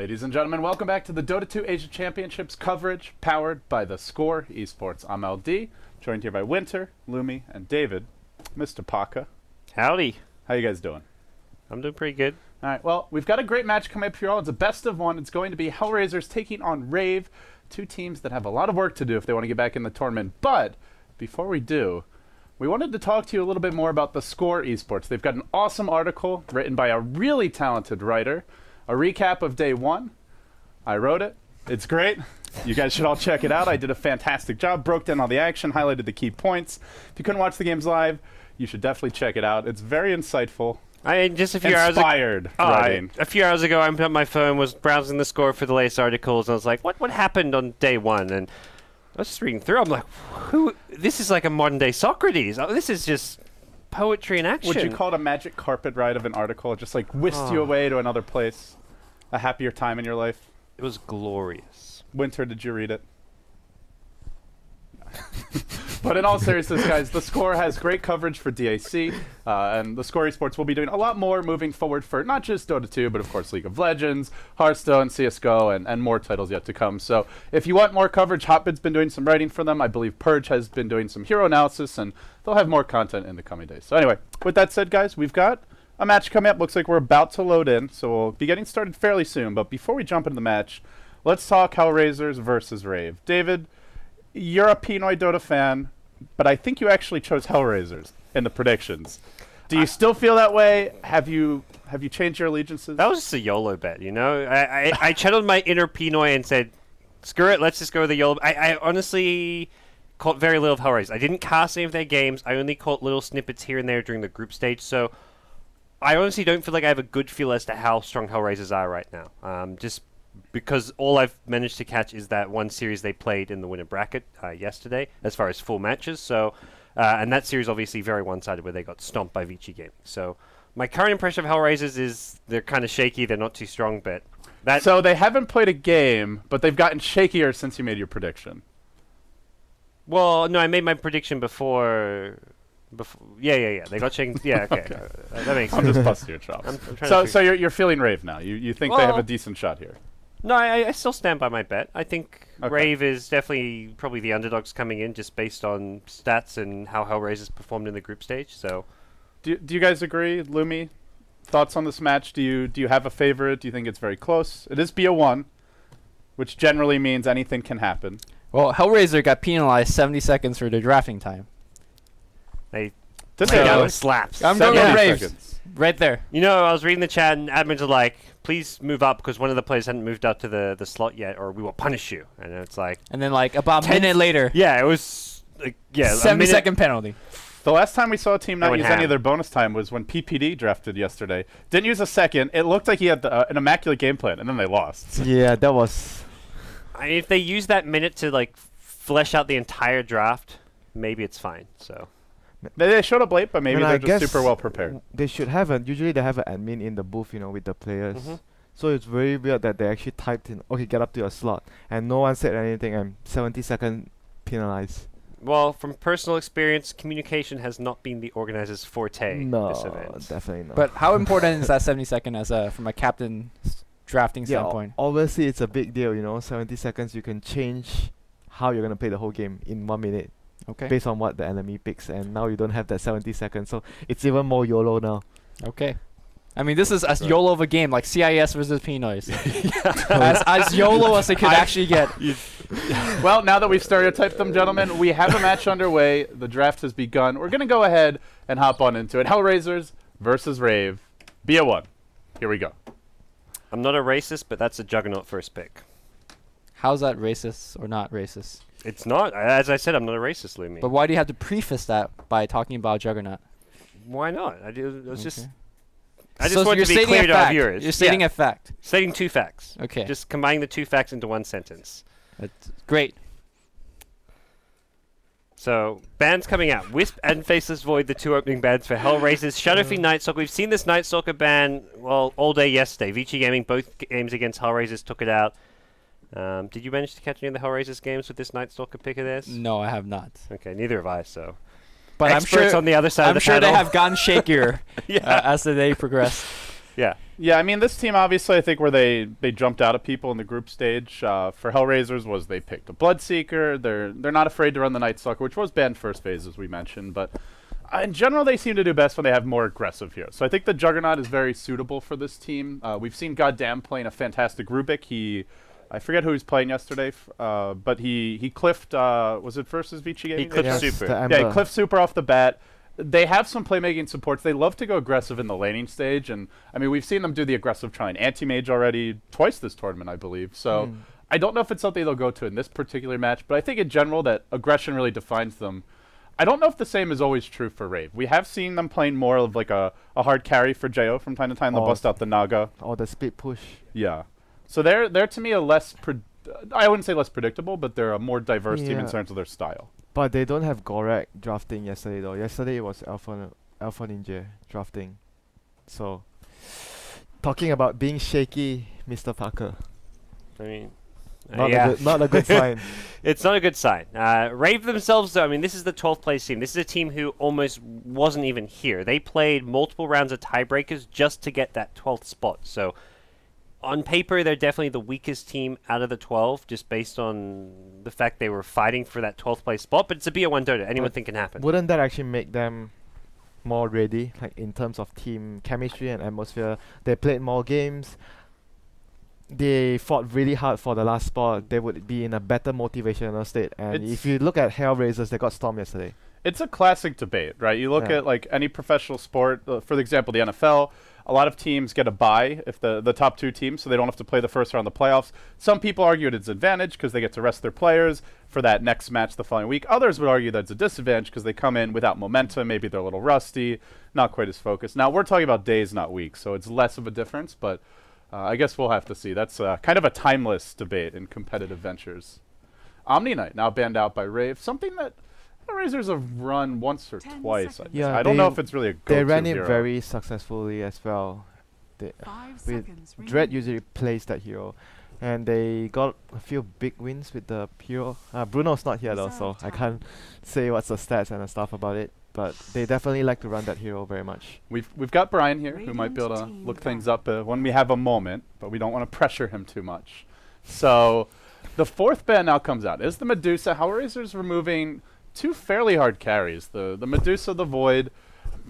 Ladies and gentlemen, welcome back to the Dota 2 Asia Championships coverage powered by the Score Esports. I'm LD, joined here by Winter, Lumi, and David. Mr. Paka. Howdy. How you guys doing? I'm doing pretty good. All right, well, we've got a great match coming up for you all. It's a best of one. It's going to be HellRaisers taking on Rave, two teams that have a lot of work to do if they want to get back in the tournament. But before we do, we wanted to talk to you a little bit more about the Score Esports. They've got an awesome article written by a really talented writer, a recap of day one. I wrote it. It's great. You guys should all check it out. I did a fantastic job, broke down all the action, highlighted the key points. If you couldn't watch the games live, you should definitely check it out. It's very insightful. Just a few Inspired writing. A few hours ago, I put up my phone, was browsing the Score for the latest articles, and I was like, what happened on day one? And I was just reading through. I'm like, this is like a modern day Socrates. Oh, this is just poetry in action. Would you call it a magic carpet ride of an article? It just like whisked you away to another place, a happier time in your life? It was glorious. Winter, did you read it? But in all seriousness, guys, the Score has great coverage for DAC, and the Score Esports will be doing a lot more moving forward for not just Dota 2, but of course League of Legends, Hearthstone, CSGO, and more titles yet to come. So if you want more coverage, Hotbit's been doing some writing for them. I believe Purge has been doing some hero analysis, and they'll have more content in the coming days. So anyway, with that said, guys, we've got a match coming up. Looks like we're about to load in, so we'll be getting started fairly soon. But before we jump into the match, let's talk HellRaisers versus Rave. David, you're a Pinoy Dota fan, but I think you actually chose HellRaisers in the predictions. Do you still feel that way? Have you changed your allegiances? That was just a YOLO bet, you know? I channeled my inner Pinoy and said, screw it, let's just go with the YOLO. I honestly caught very little of HellRaisers. I didn't cast any of their games. I only caught little snippets here and there during the group stage, so I honestly don't feel like I have a good feel as to how strong HellRaisers are right now. Just because all I've managed to catch is that one series they played in the winner bracket yesterday, as far as full matches. So, and that series obviously very one-sided, where they got stomped by Vici Gaming. So, my current impression of HellRaisers is they're kind of shaky. They're not too strong, but so they haven't played a game, but they've gotten shakier since you made your prediction. Well, no, I made my prediction before. Yeah. They got shaken. Yeah, okay. That makes sense. I'm just busting your chops. So you're feeling Rave now. You think they have a decent shot here? No, I still stand by my bet. I think Okay. Rave is definitely probably the underdogs coming in, just based on stats and how HellRaisers performed in the group stage. So, do you guys agree, Lumi? Thoughts on this match? Do you have a favorite? Do you think it's very close? It is BO1, which generally means anything can happen. Well, HellRaiser got penalized 70 seconds for their drafting time. they Didn't laid they? out with slaps. I'm 70 going with Rave. seconds. Right there. You know, I was reading the chat, and admins are like, please move up, because one of the players hadn't moved up to the slot yet, or we will punish you. And it's like, And then, like, about a minute later, yeah, it was, like, yeah, 70-second penalty. The last time we saw a team not They went use any ham. of their bonus time was when PPD drafted yesterday. Didn't use a second. It looked like he had an immaculate game plan, and then they lost. Yeah, that was. I mean, if they use that minute to, like, flesh out the entire draft, maybe it's fine, so. They showed up late, but maybe Well, I they're just guess super well prepared. They should have usually they have an admin in the booth, with the players. Mhm. So it's very weird that they actually typed in, okay, get up to your slot, and no one said anything. I'm 70-second penalized. Well, from personal experience, communication has not been the organizer's forte No, this event. definitely not. But how important is that 70-second from a captain drafting yeah, standpoint? obviously it's a big deal. 70 seconds you can change how you're gonna play the whole game in 1 minute Okay. based on what the enemy picks, and now you don't have that 70 seconds, so it's even more YOLO now. Okay. I mean, this is as YOLO of a game, like CIS versus Pinoys. Yeah. as YOLO as it could actually get. Well, now that we've stereotyped them, gentlemen, we have a match underway. The draft has begun. We're going to go ahead and hop on into it. HellRaisers versus Rave. BO1. Here we go. I'm not a racist, but that's a juggernaut first pick. How's that racist or not racist? It's not. As I said, I'm not a racist, Lumi. But why do you have to preface that by talking about Juggernaut? Why not? It was just. Okay. I just So want you're to be stating clear a to our fact. viewers. You're stating Yeah. a fact. Stating two facts. Okay. Just combining the two facts into one sentence. That's great. So, bands coming out. Wisp and Faceless Void, the two opening bands for HellRaisers. Shadowfiend Night Stalker. We've seen this Night Stalker ban, well, all day yesterday. Vici Gaming, both games against HellRaisers, took it out. Did you manage to catch any of the HellRaisers games with this Night Stalker pick of theirs? No, I have not. Okay, neither have I, so. But Experts on the other side of I'm the sure panel. they have gotten shakier Yeah. as the day progressed. Yeah. Yeah, I mean, this team obviously, I think where they jumped out at people in the group stage for HellRaisers was they picked a Bloodseeker. They're not afraid to run the Night Stalker, which was banned first phase, as we mentioned. But in general, they seem to do best when they have more aggressive heroes. So I think the Juggernaut is very suitable for this team. We've seen Goddamn playing a fantastic Rubik. I forget who he was playing yesterday, but he cliffed, was it versus Vici Gaming? He clipped Yes, Super. the Yeah, he Ember. cliffed Super off the bat. They have some playmaking supports. They love to go aggressive in the laning stage, and I mean we've seen them do the aggressive trying anti-mage already twice this tournament, I believe. So I don't know if it's something they'll go to in this particular match, but I think in general that aggression really defines them. I don't know if the same is always true for Rave. We have seen them playing more of like a hard carry for Jo from time to time. They'll bust out the Naga. Or the speed push. Yeah. So they're to me a less I wouldn't say less predictable, but they're a more diverse team in Yeah. terms of their style. But they don't have Gorak drafting yesterday though. Yesterday it was Alpha Ninja drafting. So talking about being shaky, Mr. Parker. I mean, Not a good sign. It's not a good sign. Rave themselves, though, I mean, this is the 12th place team. This is a team who almost wasn't even here. They played multiple rounds of tiebreakers just to get that 12th spot. So on paper, they're definitely the weakest team out of the 12, just based on the fact they were fighting for that 12th place spot. But it's a BO1 Dota. Anything can happen. Wouldn't that actually make them more ready, like in terms of team chemistry and atmosphere? They played more games. They fought really hard for the last spot. They would be in a better motivational state. And It's- if you look at HellRaisers, they got stormed yesterday. It's a classic debate, right? You look Yeah. at like any professional sport, for example, the NFL, a lot of teams get a bye if the top two teams, so they don't have to play the first round of the playoffs. Some people argue it's an advantage because they get to rest their players for that next match the following week. Others would argue that it's a disadvantage because they come in without momentum. Maybe they're a little rusty, not quite as focused. Now, we're talking about days, not weeks, so it's less of a difference, but I guess we'll have to see. That's kind of a timeless debate in competitive ventures. Omni Knight now banned out by Rave, something that Razors have run once or 10 twice. seconds. Yeah, I don't know they- if it's really a go-to They ran it hero. very successfully as well. They, 5 with seconds Dread remaining. usually plays that hero. And they got a few big wins with the hero. Bruno's not here though, so Reserve I time. can't say what's the stats and the stuff about it. But they definitely like to run that hero very much. We've got Brian here, who might be able to Radiant look team things up when we have a moment, but we don't want to pressure him too much. So the fourth ban now comes out. Is the Medusa. HellRaisers removing two fairly hard carries. The Medusa, the Void,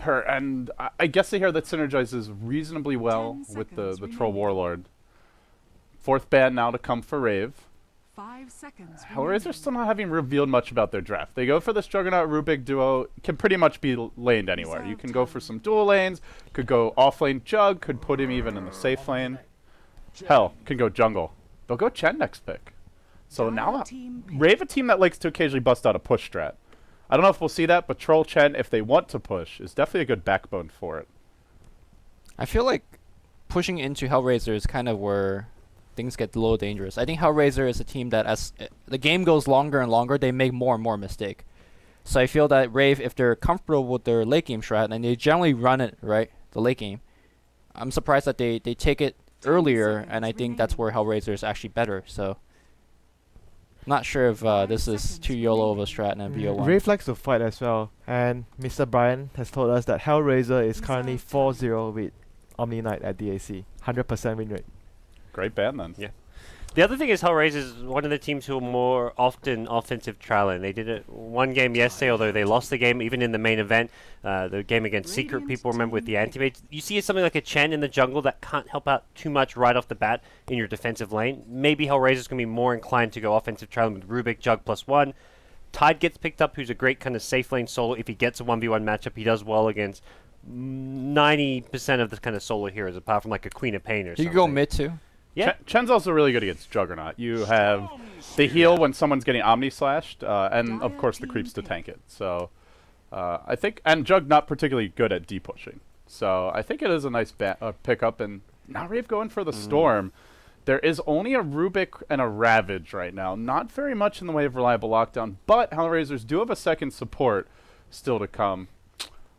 her, and I guess the hero that synergizes reasonably well 10 with the seconds Troll remaining. Warlord. Fourth ban now to come for Rave. 5 seconds HellRaisers still not having revealed much about their draft. They go for this Juggernaut Rubik duo. Can pretty much be laned anywhere. You can go for some dual lanes. Could go off lane Jug. Could put him even in the safe lane. Hell, can go jungle. They'll go Chen next pick. So now Rave, a team that likes to occasionally bust out a push strat. I don't know if we'll see that, but Troll Chen, if they want to push, is definitely a good backbone for it. I feel like pushing into HellRaiser is kind of where things get a little dangerous. I think HellRaiser is a team that as the game goes longer and longer, they make more and more mistake. So I feel that Rave, if they're comfortable with their late game strat, and they generally run it, right, the late game, I'm surprised that they take it 10 earlier, seconds and I think that's where remaining. HellRaiser is actually better. So not sure if this is seconds too YOLO of a remaining. strat and BO1. Rave likes to fight as well. And Mr. Brian has told us that HellRaiser is currently Reserve 4-0 with Omni Knight at DAC. 100% win rate. Great ban then. Yeah. The other thing is HellRaisers is one of the teams who are more often offensive trialing. They did it one game yesterday, although they lost the game even in the main event. The game against Secret, people remember with the anti-mage. You see something like a Chen in the jungle that can't help out too much right off the bat in your defensive lane. Maybe HellRaisers can be more inclined to go offensive trialing with Rubik, Jug +1. Tide gets picked up, who's a great kind of safe lane solo. If he gets a 1v1 matchup, he does well against 90% of the kind of solo heroes, apart from like a Queen of Pain or You something. could go mid too. Yeah. Chen's also really good against Juggernaut. You have the heal when someone's getting Omni slashed, and of course the creeps to tank it. So I think, and Jug not particularly good at D-pushing. So I think it is a nice pickup, and now Rave going for the Storm. There is only a Rubik and a Ravage right now. Not very much in the way of reliable lockdown, but HellRaisers do have a second support still to come.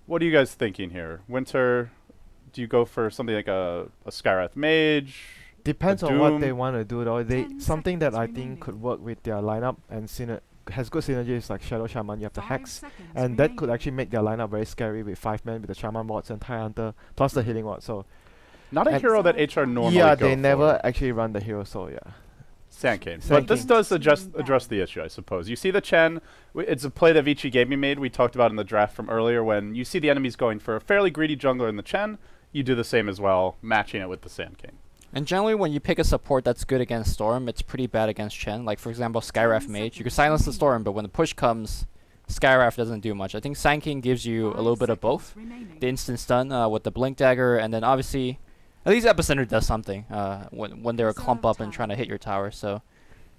What are you guys thinking here? Winter, do you go for something like a Skywrath Mage? Depends A on what Doom. they want to do though. They 10 something that seconds I think remaining. could work with their lineup and has good synergies like Shadow Shaman. You have the 5 Hex, seconds and that could remaining. actually make their lineup very scary with 5 men with the Shaman wards and Tie Hunter plus the healing ward. So Not a And- hero that HR normally yeah, go they never for. actually run the hero, so yeah. SUNSfan. But this SUNSfan. does address the issue, I suppose. You see the Chen, it's a play that Vici Gaming made, we talked about in the draft from earlier, when you see the enemies going for a fairly greedy jungler in the Chen, you do the same as well, matching it with the SUNSfan. And generally, when you pick a support that's good against Storm, it's pretty bad against Chen. Like, for example, Skyraf Mage. You can silence the Storm, but when the push comes, Skyraf doesn't do much. I think SUNSfan gives you a little bit of both. The instant stun with the Blink Dagger, and then obviously, at least Epicenter does something when they're a clump up and trying to hit your tower. So,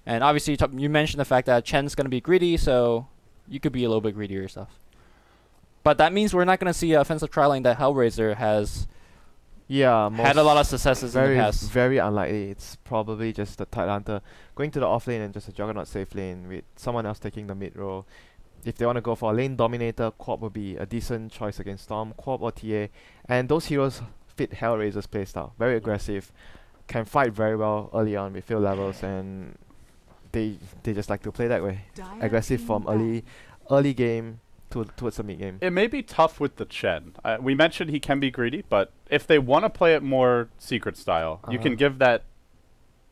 and obviously, you mentioned the fact that Chen's going to be greedy, so you could be a little bit greedy yourself. But that means we're not going to see offensive trialing that HellRaiser has Yeah, had a lot of successes in the past. very unlikely. It's probably just the Tide Hunter going to the off lane and just a Juggernaut safe lane with someone else taking the mid role. If they want to go for a lane dominator, Quap would be a decent choice against Storm, Quap or TA. And those heroes fit HellRaiser's playstyle. Very aggressive, can fight very well early on with field levels, and they just like to play that way. Aggressive from early game towards the mid game. It may be tough with the Chen. We mentioned he can be greedy, but if they want to play it more secret style, you can give that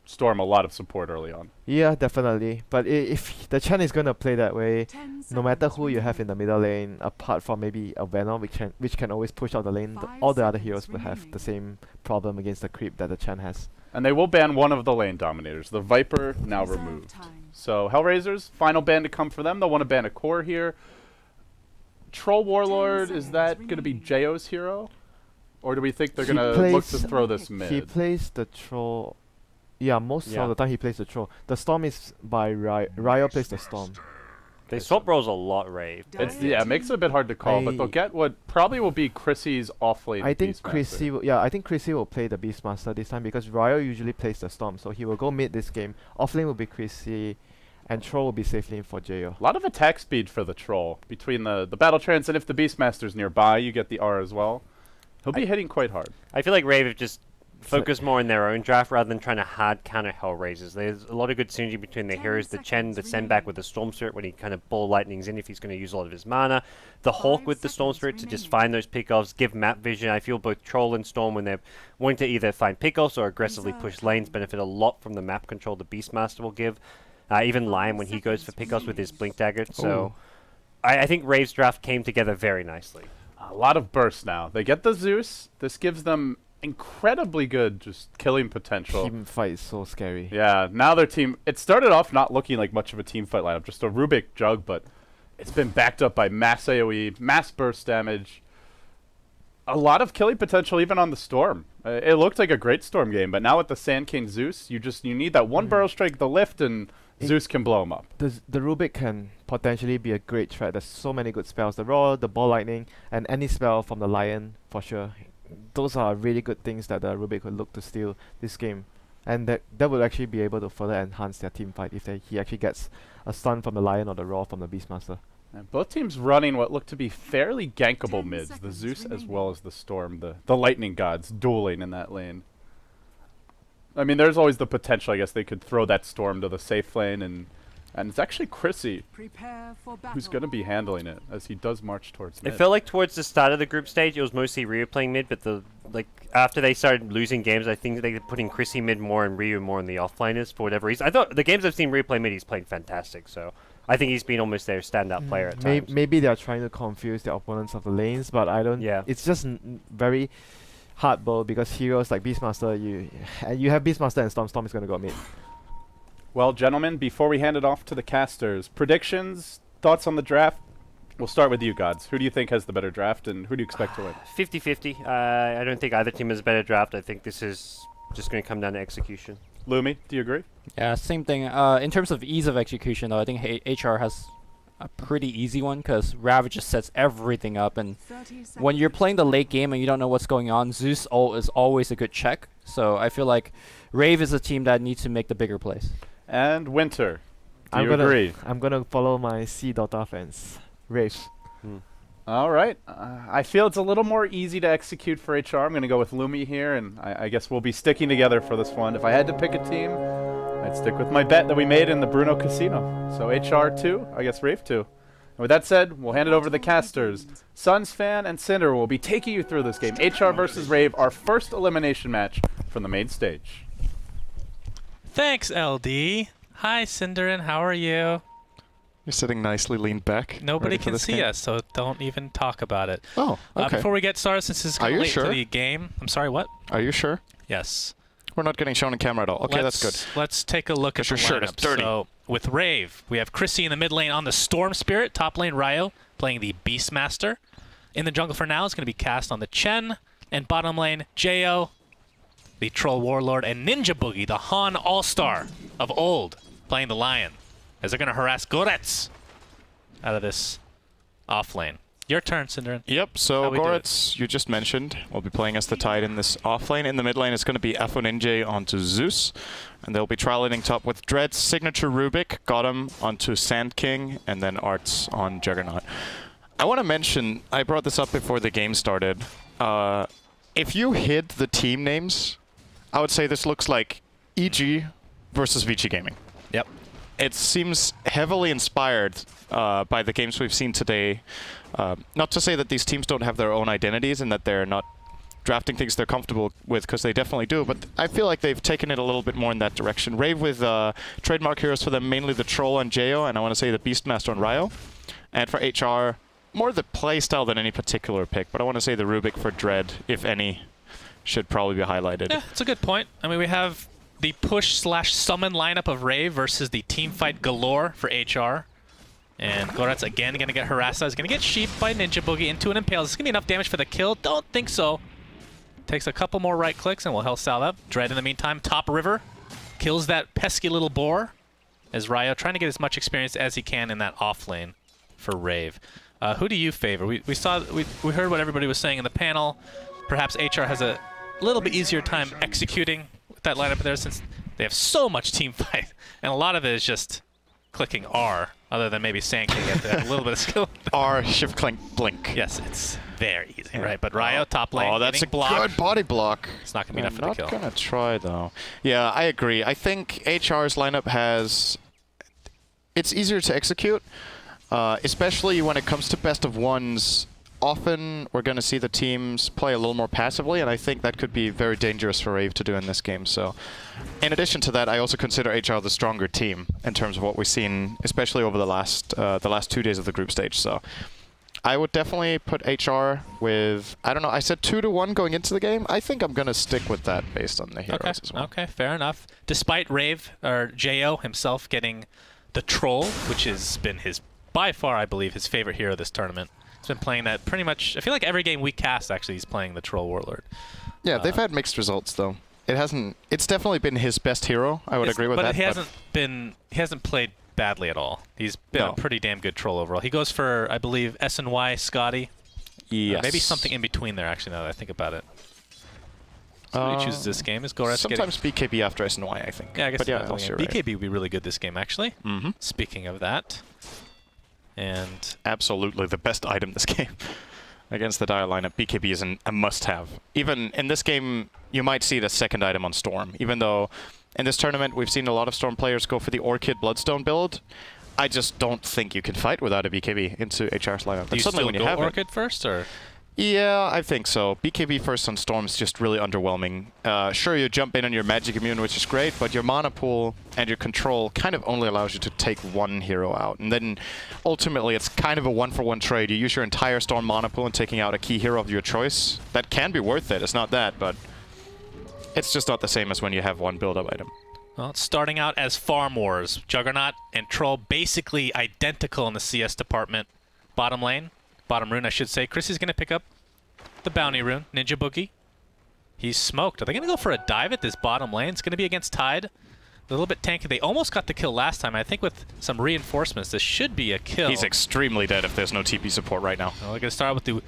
Storm a lot of support early on. Yeah, definitely. But if the Chen is gonna play that way, no matter who you have in the middle lane, apart from maybe a Venom, which can always push out the lane, all the other heroes will have the same problem against the creep that the Chen has. And they will ban one of the lane dominators, the Viper, now removed. So HellRaisers, final ban to come for them. They'll want to ban a core here. Troll Warlord, is that going to be JO's hero? Or do we think they're He going to look to plays- throw this mid? He plays the troll. Yeah, most Yeah. of the time he plays the troll. The storm is by Ryo plays the storm. They swap roles a lot, Rave. It makes it a bit hard to call, but they'll get what probably will be Chrissy's off-lane I think Beastmaster. Chrissy will play the Beastmaster this time because Ryo usually plays the storm, so he will go mid this game. Offlane will be Chrissy, and troll will be safe lane for Jo. A lot of attack speed for the Troll between the battle trance, and if the Beastmaster's nearby, you get the R as well. He'll be hitting quite hard. I feel like Rave have just focused more on their own draft rather than trying to hard counter HellRaisers. There's a lot of good synergy between the heroes. The Chen, the send back with the Storm Spirit when he kind of ball lightnings in if he's going to use a lot of his mana. The Hawk with the Storm Spirit to just find those pickoffs, give map vision. I feel both Troll and Storm, when they're wanting to either find pickoffs or aggressively push lanes, benefit a lot from the map control the Beastmaster will give. Even Lion when he goes for pickoffs with his Blink Dagger. So I think Rave's draft came together very nicely. A lot of bursts now. They get the Zeus. This gives them incredibly good just killing potential. Team fight is so scary. Yeah, now their team, it started off not looking like much of a team fight lineup, just a Rubik Jug, but it's been backed up by mass AoE, mass burst damage, a lot of killing potential even on the Storm. It looked like a great Storm game, but now with the Sand King Zeus, you need that one Burrow Strike, the lift, and Zeus can blow him up. The Rubik can potentially be a great threat. There's so many good spells. The Roar, the Ball Lightning, and any spell from the Lion, for sure. Those are really good things that the Rubik would look to steal this game. And that would actually be able to further enhance their team fight if he actually gets a stun from the Lion or the Roar from the Beastmaster. And both teams running what look to be fairly gankable mids, the Zeus as well as the Storm, the Lightning Gods dueling in that lane. I mean, there's always the potential, I guess, they could throw that Storm to the safe lane, and it's actually Chrissy who's going to be handling it as he does march towards mid. It felt like towards the start of the group stage, it was mostly Ryu playing mid, but after they started losing games, I think they were putting Chrissy mid more and Ryu more in the offlaners for whatever reason. I thought the games I've seen Ryu play mid, he's playing fantastic, so I think he's been almost their standout player at times. Maybe they're trying to confuse the opponents of the lanes, but I don't. Yeah. It's just very hard bowl because heroes like Beastmaster, you have Beastmaster and Storm. Storm is going to go mid. Well, gentlemen, before we hand it off to the casters, predictions, thoughts on the draft? We'll start with you, Gods. Who do you think has the better draft, and who do you expect to win? 50-50. I don't think either team has a better draft. I think this is just going to come down to execution. Lumi, do you agree? Yeah, same thing. In terms of ease of execution, though, I think HR has a pretty easy one because Ravage just sets everything up, and when you're playing the late game and you don't know what's going on, Zeus is always a good check. So I feel like Rave is a team that needs to make the bigger plays. And Winter, do I'm you gonna agree? I'm gonna follow my Dota fans. Rave. All right. I feel it's a little more easy to execute for HR. I'm going to go with Lumi here, and I guess we'll be sticking together for this one. If I had to pick a team, I'd stick with my bet that we made in the Bruno Casino. So HR 2, I guess Rave 2. And With that said, we'll hand it over to the casters. SUNSfan and syndereN will be taking you through this game. HR versus Rave, our first elimination match from the main stage. Thanks, LD. Hi, syndereN. How are you? You're sitting nicely leaned back. Nobody ready for can this see game. us, so don't even talk about it. Oh, okay. Before we get started, since this is kind Are of you late sure? to the game, I'm sorry, what? Are you sure? Yes. We're not getting shown on camera at all. Okay, that's good. Let's take a look at the Because your shirt is lineup. dirty. So with Rave, we have Chrissy in the mid lane on the Storm Spirit. Top lane, Ryo playing the Beastmaster. In the jungle for now, it's going to be cast on the Chen. And bottom lane, Jo, the Troll Warlord, and Ninja Boogie, the Han All-Star of old, playing the Lion. As they're going to harass Goretz out of this off lane. Your turn, syndereN. Yep, so How we do Goretz, you just mentioned, will be playing as the Tide in this off lane. In the mid lane, it's going to be Ninja onto Zeus. And they'll be trial-laning top with Dread's signature Rubik, Gotham onto Sand King, and then Arts on Juggernaut. I want to mention, I brought this up before the game started. If you hid the team names, I would say this looks like EG versus VG Gaming. Yep. It seems heavily inspired by the games we've seen today. Not to say that these teams don't have their own identities and that they're not drafting things they're comfortable with, because they definitely do, but I feel like they've taken it a little bit more in that direction. Rave with trademark heroes for them, mainly the Troll and Jo, and I want to say the Beastmaster and Ryo. And for HR, more the playstyle than any particular pick, but I want to say the Rubik for Dread, if any, should probably be highlighted. Yeah, it's a good point. I mean, we have the push/summon lineup of Rave versus the teamfight galore for HR. And Goretz again going to get harassed. He's going to get sheeped by Ninja Boogie into an Impale. Is this going to be enough damage for the kill? Don't think so. Takes a couple more right clicks and will health Sal up. Dread in the meantime, top river. Kills that pesky little boar. As Ryo trying to get as much experience as he can in that off lane for Rave. Who do you favor? We heard what everybody was saying in the panel. Perhaps HR has a little bit easier time executing with that lineup there, since they have so much team fight. And a lot of it is just clicking R, other than maybe Sand King have a little bit of skill. R, shift, clink, blink. Yes, it's very easy, right? But Ryo, top lane, Oh, that's a block. good body block. It's not going to be enough for the kill. I'm not going to try, though. Yeah, I agree. I think HR's lineup has... It's easier to execute, especially when it comes to best of ones. Often we're going to see the teams play a little more passively, and I think that could be very dangerous for Rave to do in this game. So, in addition to that, I also consider HR the stronger team in terms of what we've seen, especially over the last 2 days of the group stage. So, I would definitely put HR with, I don't know, I said 2-1 going into the game. I think I'm going to stick with that based on the heroes as well. Okay, fair enough. Despite Rave, or Jo himself getting the Troll, which has been by far, I believe, his favorite hero this tournament. He's been playing that pretty much, I feel like every game we cast, actually, he's playing the Troll Warlord. Yeah, they've had mixed results, though. It's definitely been his best hero. I would agree with that. But he hasn't played badly at all. He's been a pretty damn good Troll overall. He goes for, I believe, SNY Scotty. Yes. Maybe something in between there, actually, now that I think about it. So he chooses this game. Is Goretz sometimes BKB after SNY, I think. Yeah, I guess but yeah, BKB right. would be really good this game, actually. Mm-hmm. Speaking of that. And absolutely the best item this game. Against the Dire lineup, BKB is a must-have. Even in this game, you might see the second item on Storm. Even though in this tournament, we've seen a lot of Storm players go for the Orchid Bloodstone build. I just don't think you can fight without a BKB into HR's lineup. Do you still go Orchid first, or...? Yeah, I think so. BKB first on Storm is just really underwhelming. Sure, you jump in on your Magic Immune, which is great, but your mana pool and your control kind of only allows you to take one hero out. And then, ultimately, it's kind of a one-for-one trade. You use your entire Storm mana pool and taking out a key hero of your choice. That can be worth it. It's not that, but it's just not the same as when you have one build-up item. Well, it's starting out as Farm Wars. Juggernaut and Troll basically identical in the CS department. Bottom lane. Bottom rune, I should say. Chrissy's going to pick up the bounty rune, Ninja Boogie. He's smoked. Are they going to go for a dive at this bottom lane? It's going to be against Tide. A little bit tanky. They almost got the kill last time. I think with some reinforcements, this should be a kill. He's extremely dead if there's no TP support right now. Well, we're going to start with the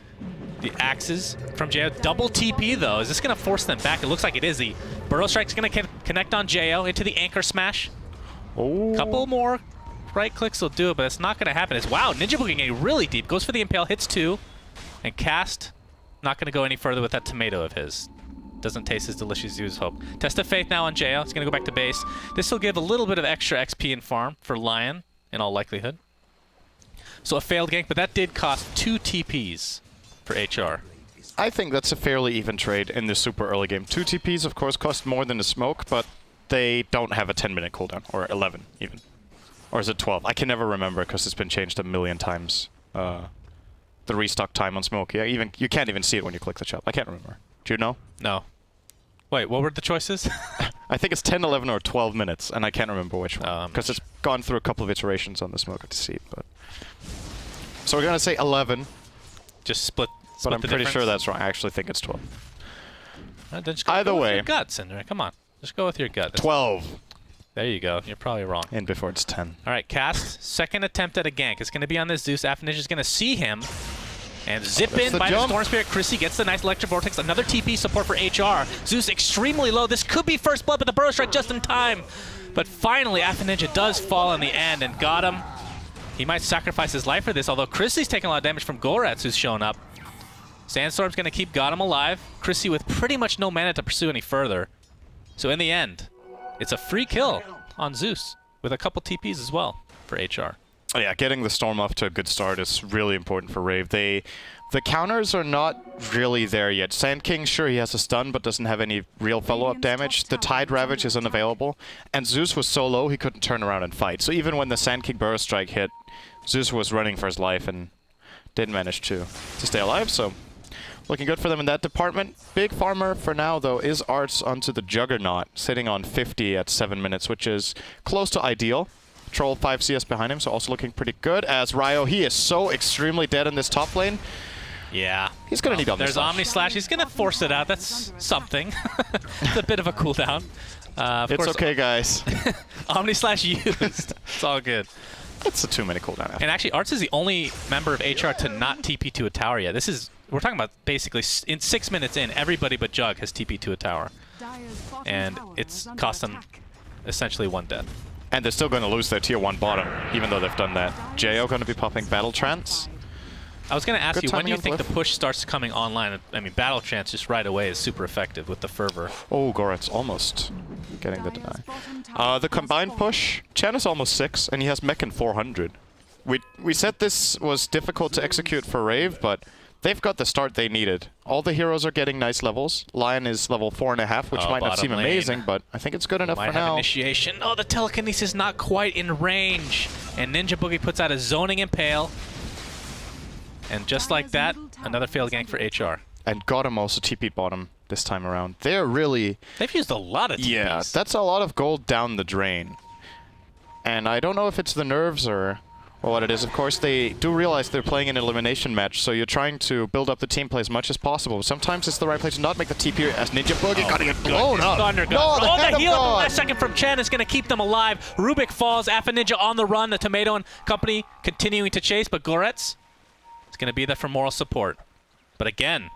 axes from Jo. Double TP, though. Is this going to force them back? It looks like it is. The Burrow Strike's going to connect on Jo into the Anchor Smash. Oh. Couple more right clicks will do it, but it's not going to happen. Wow, Ninja Boogie getting really deep. Goes for the Impale, hits 2, and cast. Not going to go any further with that tomato of his. Doesn't taste as delicious as you would hope. Test of Faith now on Jo. It's going to go back to base. This will give a little bit of extra XP and farm for Lion, in all likelihood. So a failed gank, but that did cost 2 TPs for HR. I think that's a fairly even trade in the super early game. 2 TPs, of course, cost more than the smoke, but they don't have a 10-minute cooldown, or 11 even. Or is it 12? I can never remember because it's been changed a million times. The restock time on smoke. Yeah, even you can't even see it when you click the shop. I can't remember. Do you know? No. Wait, what were the choices? I think it's 10, 11, or 12 minutes, and I can't remember which one. Because it's gone through a couple of iterations on the smoke to see it. But so we're going to say 11. Just split But I'm the pretty difference? sure that's wrong. I actually think it's 12. Then just Either go with way. your gut, Syndere. Come on. Just go with your gut. That's- 12. There you go. You're probably wrong. And before it's 10. All right, Cast, second attempt at a gank. It's going to be on this Zeus. Affinage is going to see him and zip That's in the by jump. the Storm Spirit. Chrissy gets the nice Electric Vortex. Another TP support for HR. Zeus extremely low. This could be first blood, but the Burrow Strike just in time. But finally, Affinage does fall in the end and got him. He might sacrifice his life for this, although Chrissy's taking a lot of damage from Goretz, who's shown up. Sandstorm's going to keep Gotham alive. Chrissy with pretty much no mana to pursue any further. So in the end, it's a free kill on Zeus with a couple TPs as well for HR. Oh yeah, getting the Storm off to a good start is really important for Rave. The counters are not really there yet. Sand King, sure, he has a stun, but doesn't have any real follow-up damage. The Tide Ravage is unavailable, and Zeus was so low he couldn't turn around and fight. So even when the Sand King Burrow Strike hit, Zeus was running for his life and didn't manage to stay alive, so looking good for them in that department. Big farmer for now, though, is Arts onto the Juggernaut, sitting on 50 at 7 minutes, which is close to ideal. Troll 5 CS behind him, so also looking pretty good. As Ryo, he is so extremely dead in this top lane. Yeah. He's going to need Omni There's Slash. Omni Slash. He's going to force it out. That's something. It's a bit of a cooldown. Of It's course, okay, guys. Omni Slash used. It's all good. It's a 2-minute cooldown after. And actually, Arts is the only member of HR to not TP to a tower yet. This is, we're talking about basically in 6 minutes in, everybody but Jug has TP to a tower. And it's cost them essentially 1 death. And they're still going to lose their tier 1 bottom, even though they've done that. Jo going to be popping Battle Trance. I was going to ask Good you, when do you timing on think the Glyph. push starts coming online? I mean, Battle Trance just right away is super effective with the fervor. Oh, Goretz almost getting the deny. The combined push, Chen is almost 6, and he has mech in 400. We said this was difficult to execute for Rave, but they've got the start they needed. All the heroes are getting nice levels. Lion is level 4.5, which Oh, might not bottom seem lane. amazing, but I think it's good enough Might for have now. initiation. Oh, the telekinesis not quite in range. And Ninja Boogie puts out a zoning impale. And just like that, another failed gank for HR. And Gotham also TP bottom this time around. They're really... They've used a lot of TPs. Yeah, that's a lot of gold down the drain. And I don't know if it's the nerves or what it is. Of course, they do realize they're playing an elimination match, so you're trying to build up the team play as much as possible. Sometimes it's the right place to not make the TP as Ninja Boogie got to get blown up. Thunder Gun. No, the oh, hand the of heal at the God. last second from Chen is going to keep them alive. Rubik falls. Ninja on the run. The Tomato and company continuing to chase, but Goretz is going to be there for moral support. But again,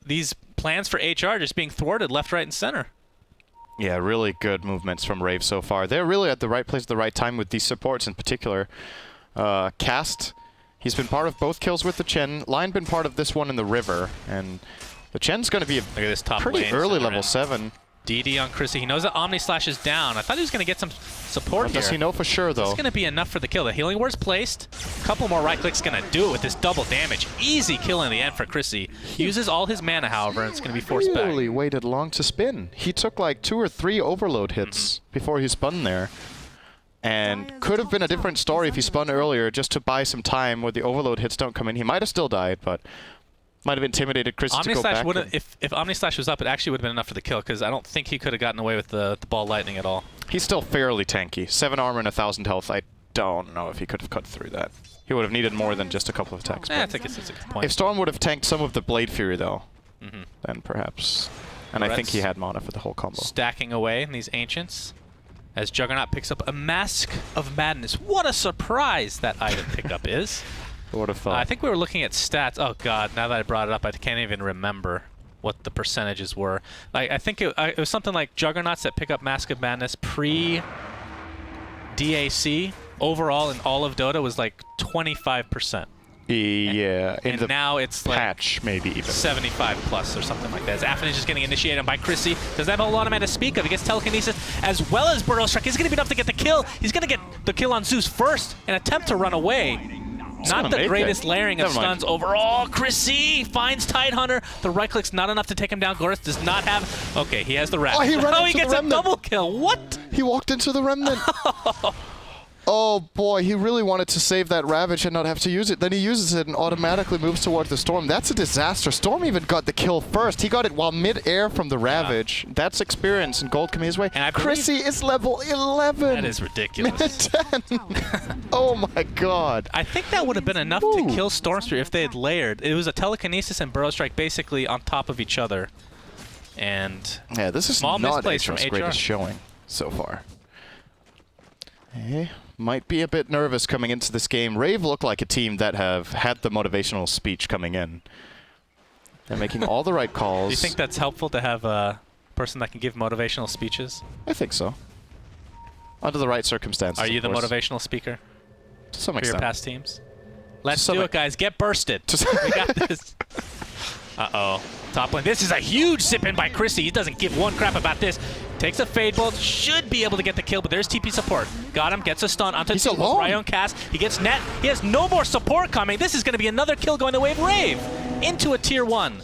these plans for HR just being thwarted left, right, and center. Yeah, really good movements from Rave so far. They're really at the right place at the right time with these supports in particular. Cast, he's been part of both kills with the Chen. Lion been part of this one in the river. And the Chen's going to be a Look at this top pretty lane, early SUNSfan. level 7. DD on Chrissy. He knows that Omni Slash is down. I thought he was going to get some support What here. does he know for sure, though? It's going to be enough for the kill. The healing word's placed. A couple more right clicks going to do it with this double damage. Easy kill in the end for Chrissy. Uses all his mana, however, and it's going to be forced back. Really waited long to spin. He took like 2 or 3 overload hits before he spun there. And could have been a different story if he spun earlier just to buy some time where the overload hits don't come in. He might have still died, but might have intimidated Chris to Omni go Slash back. would have, if Omni Slash was up, it actually would have been enough for the kill because I don't think he could have gotten away with the ball lightning at all. He's still fairly tanky. 7 armor and 1,000 health. I don't know if he could have cut through that. He would have needed more than just a couple of attacks. I think it's a good point. If Storm would have tanked some of the Blade Fury, though, then perhaps. And I think he had mana for the whole combo. Stacking away in these Ancients as Juggernaut picks up a Mask of Madness. What a surprise that item pickup is. Who would have thought? I think we were looking at stats. Oh god, now that I brought it up, I can't even remember what the percentages were. Like, I think it was something like Juggernauts that pick up Mask of Madness pre-DAC overall in all of Dota was like 25%. Yeah, in And the now it's like patch, maybe even. 75 plus or something like that. As Affin is just getting initiated by Chrissy. Doesn't have a lot of mana to speak of. He gets telekinesis as well as Burrow Strike. He's going to be enough to get the kill. He's going to get the kill on Zeus first and attempt to run away. Not the greatest layering of stuns overall. Chrissy finds Tidehunter. The right click's not enough to take him down. Goris does not have... Okay, he has the Ravage. Oh, he ran he into gets the a Remnant. double kill. What? He walked into the Remnant. Oh boy, he really wanted to save that Ravage and not have to use it. Then he uses it and automatically moves towards the Storm. That's a disaster. Storm even got the kill first. He got it while mid-air from the Ravage. That's experience, and gold coming his way. And I Chrissy is level 11. That is ridiculous. Mid 10. Oh my god. I think that would have been enough to kill Stormspear if they had layered. It was a telekinesis and Burrow Strike basically on top of each other. And yeah, this is small not misplays from HR's HR. greatest showing so far. Might be a bit nervous coming into this game. Rave look like a team that have had the motivational speech coming in. They're making all the right calls. Do you think that's helpful to have a person that can give motivational speeches? I think so. Under the right circumstances. Are you the of course. motivational speaker To some for your extent. past teams? Let's some do it, guys. Get bursted. To We got this. Uh-oh. Top lane. This is a huge zip-in by Chrissy. He doesn't give one crap about this. Takes a Fade Bolt. Should be able to get the kill, but there's TP support. Got him. Gets a stun onto He's the alone. Ryon cast. He gets net. He has no more support coming. This is going to be another kill going the way of Rave into a tier 1.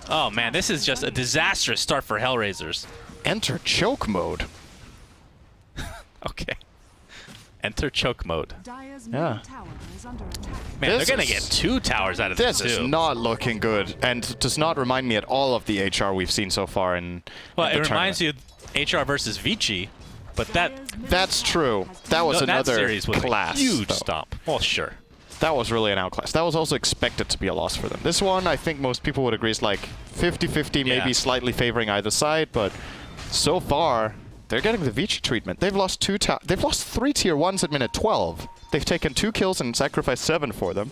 Oh, man. This is just a disastrous start for HellRaisers. Enter choke mode. Okay. Enter choke mode. Dire's Yeah. middle tower is under attack. Man, This they're going to is- get 2 towers out of This this, is too. not looking good, and does not remind me at all of the HR we've seen so far in. Well, in it the reminds tournament. you of HR versus Vici, but that That's true. That was that another series was class. a huge though. stomp. Well, sure. That was really an outclass. That was also expected to be a loss for them. This one, I think most people would agree, is like 50-50, Yeah. maybe slightly favoring either side, but so far, they're getting the Vici treatment. They've lost they've lost 3 tier 1s at minute 12. They've taken 2 kills and sacrificed 7 for them.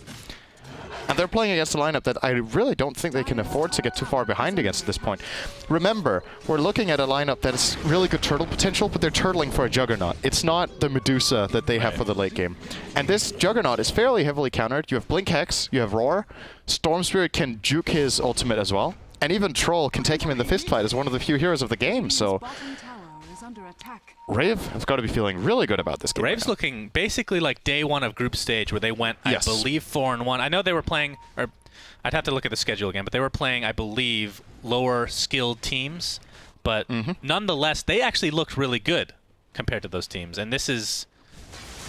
And they're playing against a lineup that I really don't think they can afford to get too far behind against at this point. Remember, we're looking at a lineup that has really good turtle potential, but they're turtling for a Juggernaut. It's not the Medusa that they have for the late game. And this Juggernaut is fairly heavily countered. You have Blink Hex, you have Roar. Storm Spirit can juke his ultimate as well. And even Troll can take him in the fistfight as one of the few heroes of the game. So Bottom tower is under attack. Rave has got to be feeling really good about this game. Rave's right now. looking basically like day 1 of group stage where they went, Yes. I believe, 4-1. I know they were playing, or I'd have to look at the schedule again, but they were playing, I believe, lower skilled teams. But nonetheless, they actually looked really good compared to those teams. And this is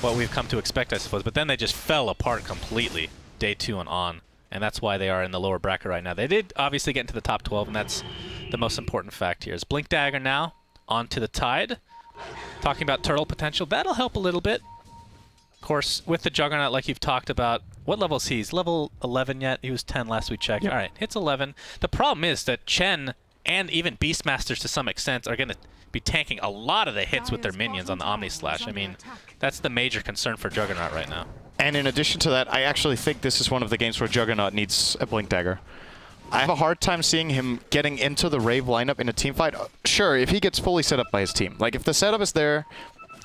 what we've come to expect, I suppose. But then they just fell apart completely day 2 and on. And that's why they are in the lower bracket right now. They did obviously get into the top 12, and that's the most important fact here. Is Blink Dagger now onto the Tide. Talking about turtle potential, that'll help a little bit. Of course, with the Juggernaut, like you've talked about, what level is he? He's level 11 yet? He was 10 last we checked. Yep. All right, hits 11. The problem is that Chen and even Beastmasters to some extent are going to be tanking a lot of the hits with their minions on the Omni Slash. I mean, that's the major concern for Juggernaut right now. And in addition to that, I actually think this is one of the games where Juggernaut needs a Blink Dagger. I have a hard time seeing him getting into the Rave lineup in a team fight. Sure, if he gets fully set up by his team. Like, if the setup is there,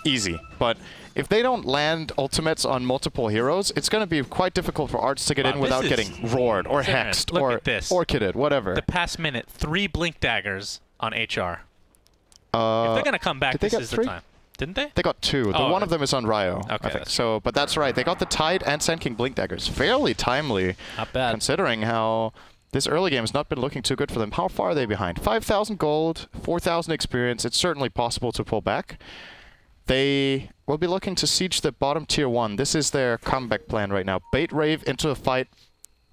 easy. But if they don't land ultimates on multiple heroes, it's going to be quite difficult for Arts to get Wow, in without this is- getting roared or Darren, hexed look or at this. orchided, whatever. The past minute, 3 Blink Daggers on HR. If Uh, they're going to come back, did they this get is 3? the time. Didn't they? They got 2. The Oh, one of them is on Ryo, okay, I think. that's- So, but that's right. They got the Tide and Sand King Blink Daggers. Fairly timely, Not bad. considering how this early game has not been looking too good for them. How far are they behind? 5,000 gold, 4,000 experience. It's certainly possible to pull back. They will be looking to siege the bottom tier 1. This is their comeback plan right now. Bait Rave into a fight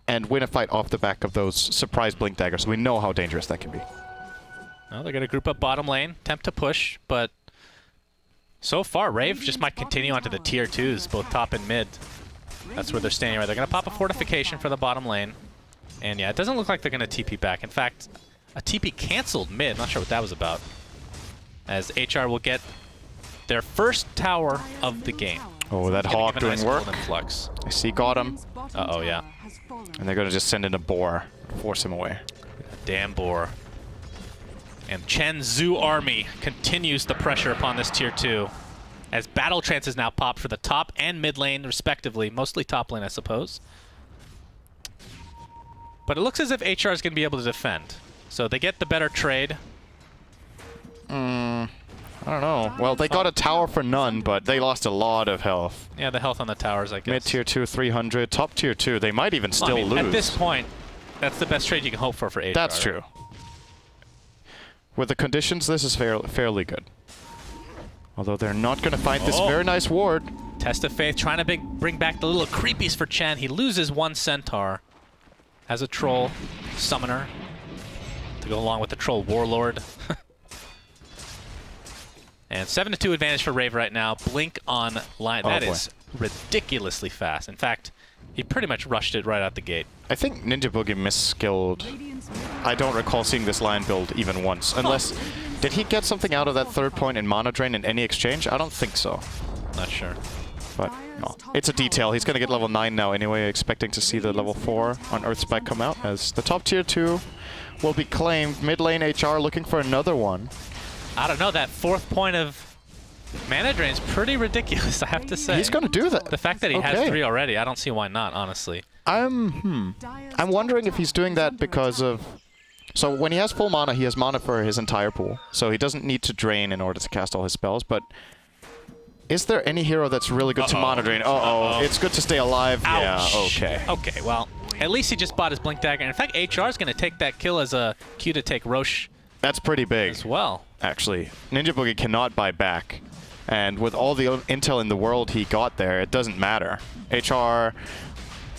and win a fight off the back of those surprise Blink Daggers. We know how dangerous that can be. Well, they're going to group up bottom lane, attempt to push, but so far, Rave just might continue onto the tier 2s, both top and mid. That's where they're standing right. They're going to pop a fortification for the bottom lane. And yeah, it doesn't look like they're going to TP back. In fact, a TP canceled mid. Not sure what that was about. As HR will get their first tower of the game. Oh, that Gonna Hawk give a nice doing work. golden flux. I see got him. Radiant's bottom Uh-oh, yeah. tower has fallen. And they're going to just send in a boar, force him away. Damn boar. And Chen Zhu army continues the pressure upon this tier 2. as battle trances now popped for the top and mid lane respectively, mostly top lane I suppose. But it looks as if HR is going to be able to defend. So they get the better trade. I don't know. Well, they got a tower for none, but they lost a lot of health. Yeah, the health on the towers, I guess. Mid tier 2, 300. Top tier 2, they might even still lose. At this point, that's the best trade you can hope for HR. That's true. With the conditions, this is fairly good. Although they're not going to find this very nice ward. Test of Faith trying to bring back the little creepies for Chen. He loses one centaur. Has a troll summoner to go along with the troll warlord. And 7-2 advantage for Rave right now. Blink on line. That is ridiculously fast. In fact, he pretty much rushed it right out the gate. I think Ninja Boogie misskilled. I don't recall seeing this line build even once. Unless, did he get something out of that third point in mana drain in any exchange? I don't think so. Not sure. But no, it's a detail. He's going to get level 9 now anyway, expecting to see the level 4 on Earth Spike come out as the top tier 2 will be claimed. Mid lane HR looking for another one. I don't know, that fourth point of mana drain is pretty ridiculous, I have to say. He's going to do that. The fact that he has 3 already, I don't see why not, honestly. I'm wondering if he's doing that because of... So when he has full mana, he has mana for his entire pool. So he doesn't need to drain in order to cast all his spells, but... Is there any hero that's really good to mana drain? It's good to stay alive. Ouch. Yeah, okay. Okay, well, at least he just bought his Blink Dagger. In fact, HR is going to take that kill as a cue to take Roche That's pretty big. as well. Actually, Ninja Boogie cannot buy back. And with all the intel in the world he got there, it doesn't matter. HR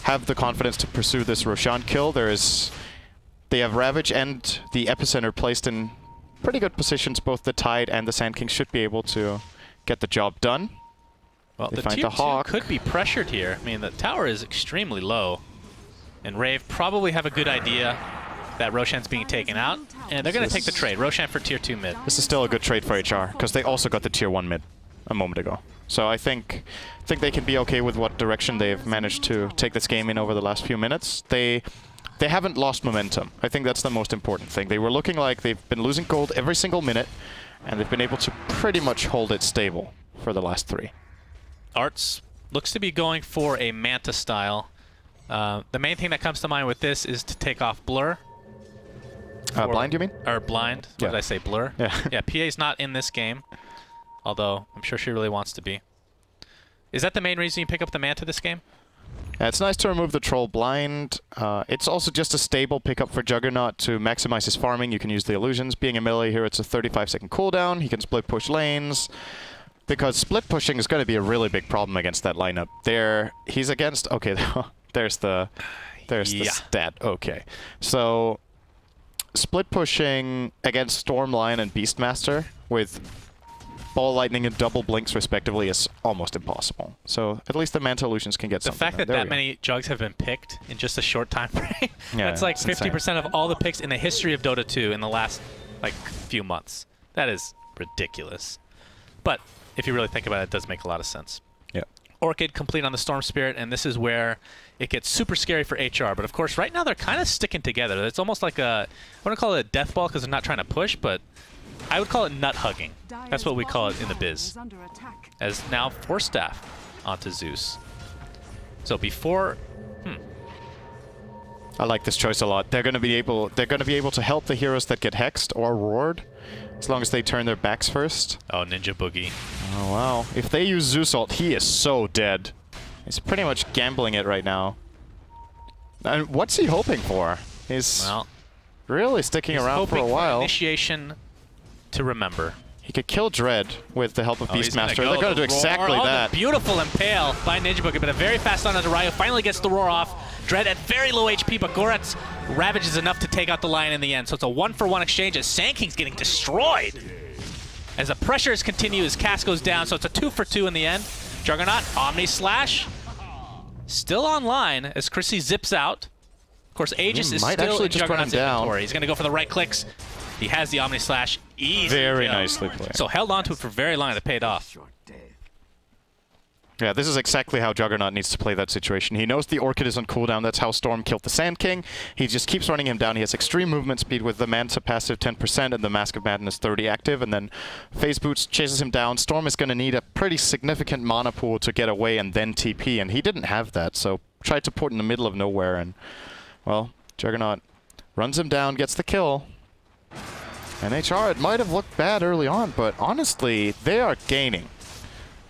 have the confidence to pursue this Roshan kill. They have Ravage and the Epicenter placed in pretty good positions. Both the Tide and the Sand King should be able to get the job done. Well, They the find tier the 2 Hawk. could be pressured here. I mean, the tower is extremely low. And Rave probably have a good idea that Roshan's being taken out. And they're going to take the trade. Roshan for tier 2 mid. This is still a good trade for HR, because they also got the tier 1 mid a moment ago. So I think they can be okay with what direction they've managed to take this game in over the last few minutes. They haven't lost momentum. I think that's the most important thing. They were looking like they've been losing gold every single minute, and they've been able to pretty much hold it stable for the last 3. Arts looks to be going for a Manta style. The main thing that comes to mind with this is to take off Blur. Blind, you mean? Or Blind. What did I say? Blur? Yeah. Yeah, PA's not in this game. Although, I'm sure she really wants to be. Is that the main reason you pick up the Manta this game? Yeah, it's nice to remove the Troll Blind. It's also just a stable pickup for Juggernaut to maximize his farming. You can use the illusions. Being a melee here, it's a 35-second cooldown. He can split push lanes. Because split pushing is going to be a really big problem against that lineup. He's against... Okay, there's the stat. Okay. So, split pushing against Stormline and Beastmaster with Ball Lightning and double blinks respectively is almost impossible. So at least the Manta Illusions can get The something. fact that There we that go. many jugs have been picked in just a short time frame, Yeah, that's like it's insane. 50% of all the picks in the history of Dota 2 in the last few months. That is ridiculous. But if you really think about it, it does make a lot of sense. Yeah. Orchid complete on the Storm Spirit, and this is where it gets super scary for HR. But of course, right now they're kind of sticking together. It's almost like I want to call it a death ball because they're not trying to push, but I would call it nut hugging. That's what we call it in the biz. As now Force Staff onto Zeus. So before, I like this choice a lot. They're going to be able to help the heroes that get hexed or roared, as long as they turn their backs first. oh, Ninja Boogie. Oh wow! If they use Zeus ult, he is so dead. He's pretty much gambling it right now. And what's he hoping for? He's Well, really sticking he's around for a hoping while. initiation to remember. He could kill Dread with the help of He's gonna Beastmaster. go They're going to the do exactly roar. that. The beautiful impale by Ninja Boogie, but a very fast on to Ryo. Finally gets the roar off. Dread at very low HP, but Goret's Ravage is enough to take out the Lion in the end. So it's a 1-for-1 exchange as Sand King's getting destroyed. As the pressures continue, his cast goes down, so it's a 2-for-2 in the end. Juggernaut, Omni Slash, still online as Chrissy zips out. Of course, Aegis is might still actually in just run him Juggernaut's down. inventory. He's going to go for the right clicks. He has the Omni Slash. Easy Very kill. nicely played. So held on to it for very long. It paid off. Yeah, this is exactly how Juggernaut needs to play that situation. He knows the Orchid is on cooldown. That's how Storm killed the Sand King. He just keeps running him down. He has extreme movement speed with the Manta passive 10% and the Mask of Madness 30 active. And then Phase Boots chases him down. Storm is going to need a pretty significant mana pool to get away and then TP. And he didn't have that, so tried to put in the middle of nowhere. And, well, Juggernaut runs him down, gets the kill. And HR, it might have looked bad early on, but honestly, they are gaining.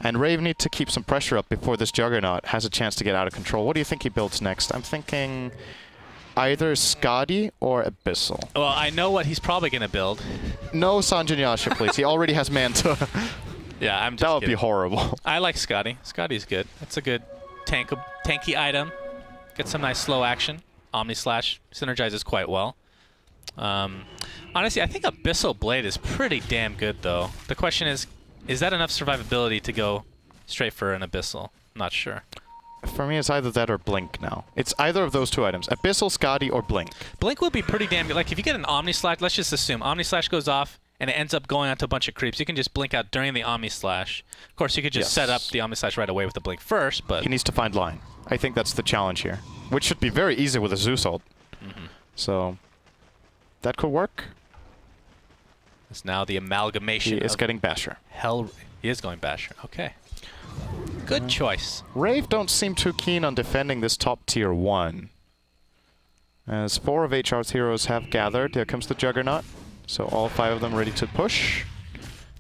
And Rave need to keep some pressure up before this Juggernaut has a chance to get out of control. What do you think he builds next? I'm thinking either Skadi or Abyssal. Well, I know what he's probably going to build. No Sanjanyasha, please. He already has Manta. Yeah, I'm just That would kidding. be horrible. I like Scotty. Scotty's good. It's a good tanky item. Get some nice slow action. Omni Slash synergizes quite well. Honestly, I think Abyssal Blade is pretty damn good, though. The question is that enough survivability to go straight for an Abyssal? Not sure. For me, it's either that or Blink now. It's either of those two items. Abyssal, Skadi, or Blink. Blink would be pretty damn good. Like, if you get an Omni Slash, let's just assume Omni Slash goes off and it ends up going onto a bunch of creeps, you can just blink out during the Omni Slash. Of course, you could just set up the Omni Slash right away with the Blink first, but... He needs to find line. I think that's the challenge here, which should be very easy with a Zeus ult. So, that could work. It's now the amalgamation He is of getting Basher. He is going Basher. Okay. Good choice. Rave don't seem too keen on defending this top tier 1. As 4 of HR's heroes have gathered, here comes the Juggernaut. So all 5 of them ready to push.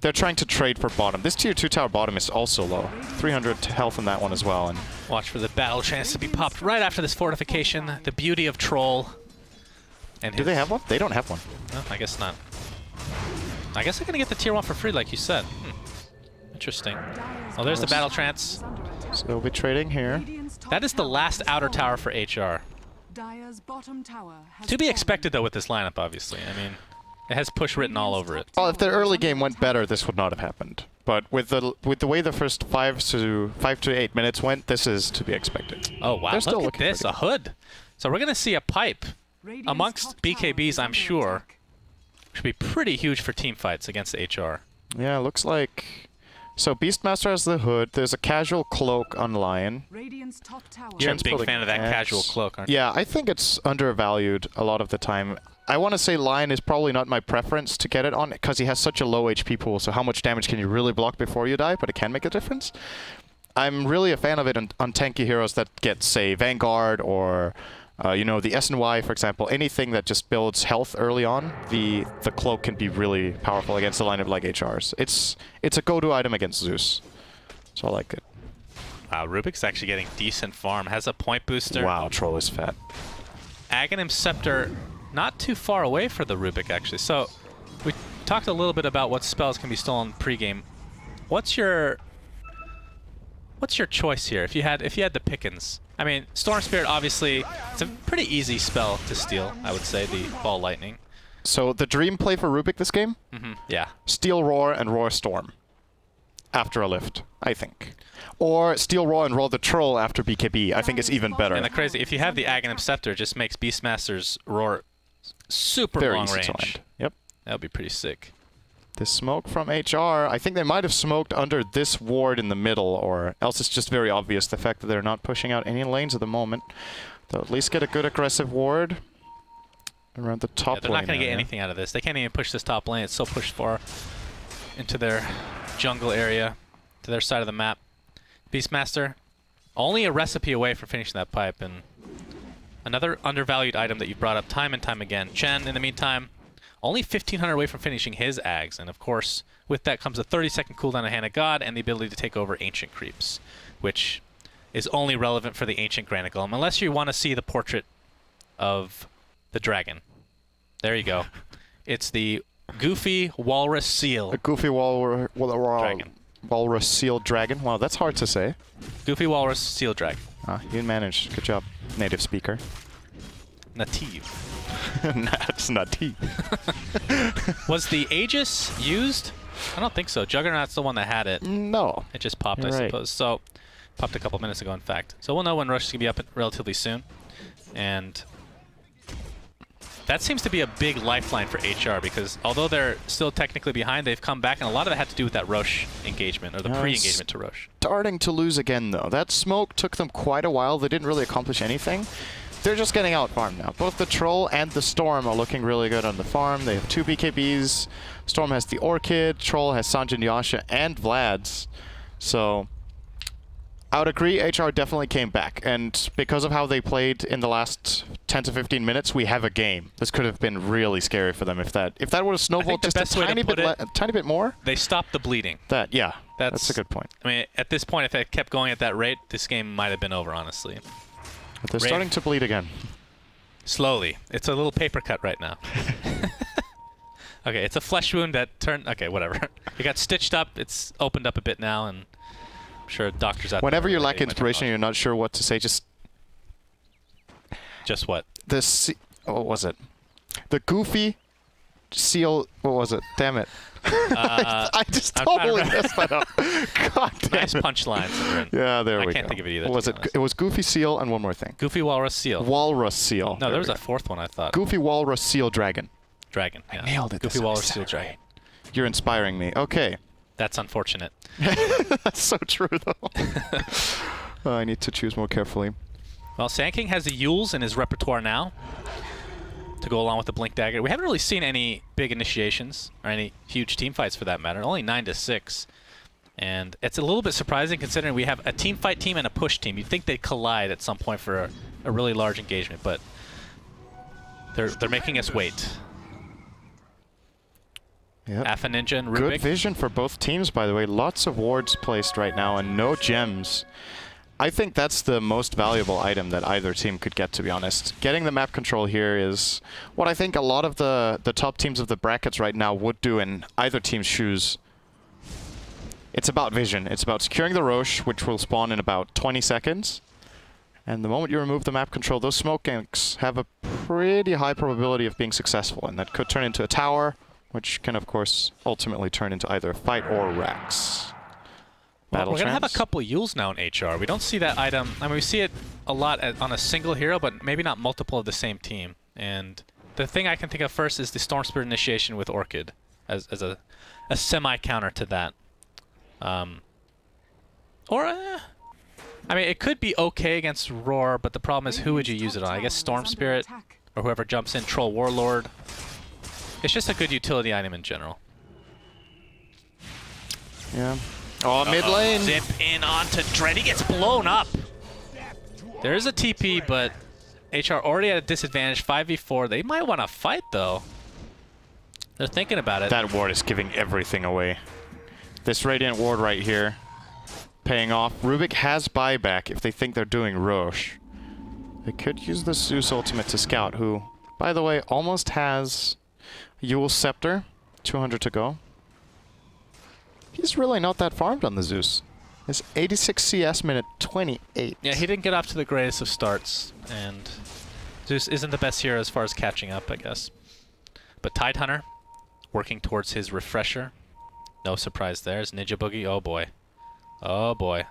They're trying to trade for bottom. This tier 2 tower bottom is also low. 300 health in that one as well. And Watch for the battle chance to be popped right after this fortification. The beauty of Troll. And do they have one? They don't have one. No, I guess not. I guess they're going to get the tier 1 for free, like you said. Interesting. Oh, there's the battle trance. So they'll be trading here. That is the last outer tower for HR. Dire's bottom tower has To be fallen. expected, though, with this lineup, obviously. I mean, it has push written all over it. Well, if the early game went better, this would not have happened. But with the way the first 5 to 8 minutes went, this is to be expected. Oh, wow. They're still Look at looking this. pretty A hood. So we're going to see a pipe Radiant's amongst top tower BKBs, is I'm under sure. attack. Should be pretty huge for team fights against HR. Yeah, looks like... So Beastmaster has the hood. There's a casual cloak on Lion. Radiant's top tower. You're a Chen's big building fan of that X. casual cloak, aren't you? Yeah, I think it's undervalued a lot of the time. I want to say Lion is probably not my preference to get it on because he has such a low HP pool, so how much damage can you really block before you die, but it can make a difference. I'm really a fan of it on tanky heroes that get, say, Vanguard or, you know, the SNY, for example. Anything that just builds health early on, the cloak can be really powerful against a lineup like HR's. It's a go-to item against Zeus, so I like it. Wow, Rubik's actually getting decent farm. Has a point booster. Wow, Troll is fat. Aghanim Scepter, not too far away for the Rubik, actually. So, we talked a little bit about what spells can be stolen pregame. What's your choice here? If you had the pickings, I mean, Storm Spirit obviously it's a pretty easy spell to steal. I would say the Ball Lightning. So the dream play for Rubik this game? Yeah. Steel Roar and Roar Storm after a lift, I think. Or Steel Roar and Roll the Troll after BKB. I think it's even better. And the crazy, if you have the Aghanim Scepter, it just makes Beastmaster's Roar super Very long easy to range. land. Yep. That would be pretty sick. The smoke from HR, I think they might have smoked under this ward in the middle, or else it's just very obvious the fact that they're not pushing out any lanes at the moment. They'll at least get a good aggressive ward around the top Yeah, they're lane not going to get area. anything out of this. They can't even push this top lane. It's so pushed far into their jungle area, to their side of the map. Beastmaster, only a recipe away from finishing that pipe, and another undervalued item that you brought up time and time again. Chen, in the meantime, only 1,500 away from finishing his Ags, and of course, with that comes a 30-second cooldown of Hand of God and the ability to take over Ancient Creeps, which is only relevant for the Ancient Granite Golem, unless you want to see the portrait of the dragon. There you go. It's the Goofy Walrus Seal. A goofy Dragon. walrus seal dragon. Wow, that's hard to say. Goofy Walrus Seal Dragon. You managed. Good job, native speaker. Native. That's not tea. Was the Aegis used? I don't think so. Juggernaut's the one that had it. No. It just popped, You're I right. suppose. So, popped a couple minutes ago, in fact. So we'll know when Rush is going to be up relatively soon. And That seems to be a big lifeline for HR because although they're still technically behind, they've come back, and a lot of it had to do with that Roche engagement, or the pre-engagement to Roche. Starting to lose again, though. That smoke took them quite a while. They didn't really accomplish anything. They're just getting out farmed now. Both the Troll and the Storm are looking really good on the farm. They have 2 BKBs. Storm has the Orchid. Troll has Sanjin, Yasha, and Vlad's. So I would agree, HR definitely came back. And because of how they played in the last 10 to 15 minutes, we have a game. This could have been really scary for them if that would have snowballed just a tiny bit more. They stopped the bleeding. That's a good point. I mean, at this point, if it kept going at that rate, this game might have been over, honestly. But they're starting to bleed again. Slowly. It's a little paper cut right now. Okay, it's a flesh wound that turned... Okay, whatever. It got stitched up. It's opened up a bit now, and I'm sure doctors out Whenever there... you lack inspiration and you're not sure what to say, just what? What was it? The goofy seal... What was it? Damn it. I just totally messed that up. God damn nice it. punchlines. Yeah, there we go. I can't think of it either. What was it? It was Goofy Seal and one more thing. Goofy Walrus Seal. Walrus Seal. No, there was a fourth one, I thought. Goofy Walrus Seal Dragon. Dragon. Yeah. I nailed it. Goofy Walrus Seal Dragon. You're inspiring me. Okay. That's unfortunate. That's so true, though. I need to choose more carefully. Well, Sand King has the Yules in his repertoire now to go along with the Blink Dagger. We haven't really seen any big initiations or any huge team fights for that matter. Only 9-6. And it's a little bit surprising considering we have a team fight team and a push team. You'd think they'd collide at some point for a really large engagement, but they're making us wait. Yep. Alpha Ninja and Rubik. Good vision for both teams, by the way. Lots of wards placed right now and no gems. I think that's the most valuable item that either team could get, to be honest. Getting the map control here is what I think a lot of the top teams of the brackets right now would do in either team's shoes. It's about vision. It's about securing the Roche, which will spawn in about 20 seconds. And the moment you remove the map control, those smoke ganks have a pretty high probability of being successful. And that could turn into a tower, which can, of course, ultimately turn into either a fight or Rex. Well, we're going to have a couple Yules now in HR. We don't see that item. I mean, we see it a lot on a single hero, but maybe not multiple of the same team. And the thing I can think of first is the Storm Spirit initiation with Orchid as a semi-counter to that. I mean, it could be okay against Roar, but the problem is who would you use it on? I guess Storm Spirit or whoever jumps in, Troll Warlord. It's just a good utility item in general. Yeah. Oh, mid lane. Zip in onto Dread. He gets blown up. There is a TP, but HR already at a disadvantage, 5v4. They might want to fight, though. They're thinking about it. That ward is giving everything away. This Radiant ward right here, paying off. Rubik has buyback if they think they're doing Roche. They could use the Zeus ultimate to scout, who, by the way, almost has Yule's Scepter. 200 to go. He's really not that farmed on the Zeus. It's 86 CS minute 28. Yeah, he didn't get off to the greatest of starts, and Zeus isn't the best here as far as catching up, I guess. But Tidehunter, working towards his refresher. No surprise there. It's Ninja Boogie. Oh boy. Oh boy.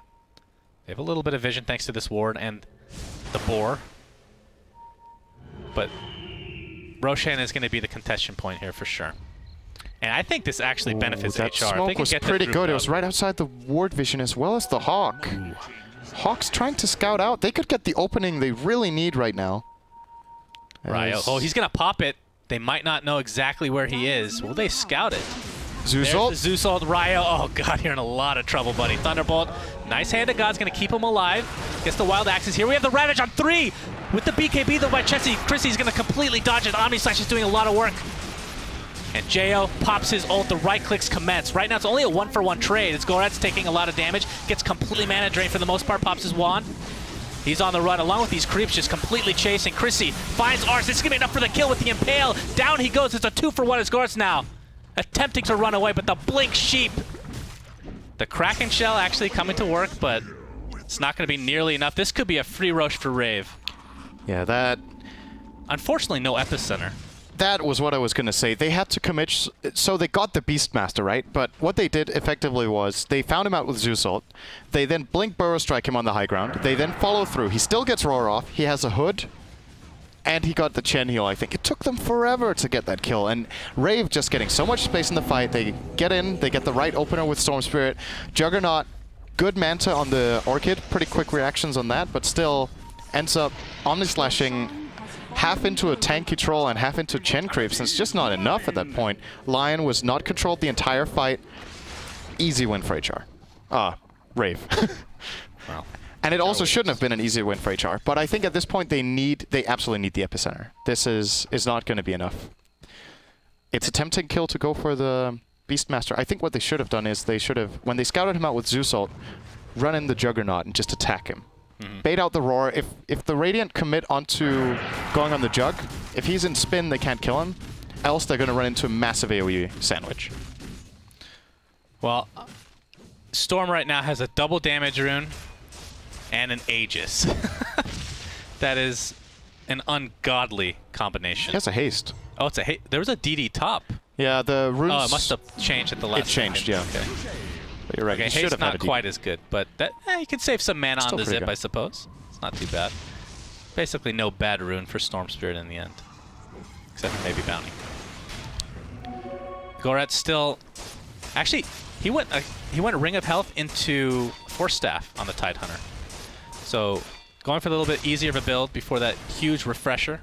They have a little bit of vision thanks to this ward and the boar. But Roshan is going to be the contention point here for sure. And I think this actually benefits that HR. Smoke was pretty good. It was right outside the ward vision as well as the Hawk. Ooh. Hawk's trying to scout out. They could get the opening they really need right now. Right. Oh, he's going to pop it. They might not know exactly where he is. Will they scout it? Zeus ult. Zeus ult, Ryo. Oh, God, you're in a lot of trouble, buddy. Thunderbolt. Nice hand of God's going to keep him alive. Gets the Wild Axes here. We have the Ravage on 3. With the BKB, though, by Chessie. Chrissy's going to completely dodge it. Omni Slash is doing a lot of work. And Jo pops his ult. The right clicks commence. Right now, it's only a 1-for-1 trade. It's Goret's taking a lot of damage. Gets completely mana drained for the most part. Pops his wand. He's on the run, along with these creeps just completely chasing. Chrissy finds Ars. This is going to be enough for the kill with the Impale. Down he goes. It's a 2-for-1 as Goret's now attempting to run away, but the Blink Sheep. The Kraken Shell actually coming to work, but it's not going to be nearly enough. This could be a free Roche for Rave. Yeah, that... Unfortunately, no Epicenter. That was what I was going to say. They had to commit, so they got the Beastmaster, right? But what they did effectively was they found him out with Zeus ult. They then Blink Burrow Strike him on the high ground. They then follow through. He still gets Roar off. He has a hood. And he got the Chen heal, I think. It took them forever to get that kill. And Rave just getting so much space in the fight. They get in, they get the right opener with Storm Spirit. Juggernaut, good Manta on the Orchid. Pretty quick reactions on that, but still ends up Omni-slashing half into a tanky troll and half into Chen creeps. And it's just not enough at that point. Lion was not controlled the entire fight. Easy win for HR. Rave. Wow. And it also shouldn't have been an easy win for HR. But I think at this point they absolutely need the epicenter. This is not going to be enough. It's a tempting kill to go for the Beastmaster. I think what they should have done is they should have, when they scouted him out with Zeus ult, run in the Juggernaut and just attack him. Bait out the Roar. If the Radiant commit onto going on the Jug, if he's in spin, they can't kill him. Else they're going to run into a massive AoE sandwich. Well, Storm right now has a double damage rune and an Aegis. That is an ungodly combination. He has a haste. Oh, it's a there was a DD top. Yeah, the runes... Oh, it must have changed at the last It changed, time. yeah. Okay. But you're right. Okay, He should haste have had a not DD. quite as good, but that you can save some mana Still on the pretty zip, good. I suppose. It's not too bad. Basically no bad rune for Storm Spirit in the end. Except for maybe Bounty. Goret's still... Actually, he went Ring of Health into Force Staff on the Tidehunter. So going for a little bit easier of a build before that huge refresher.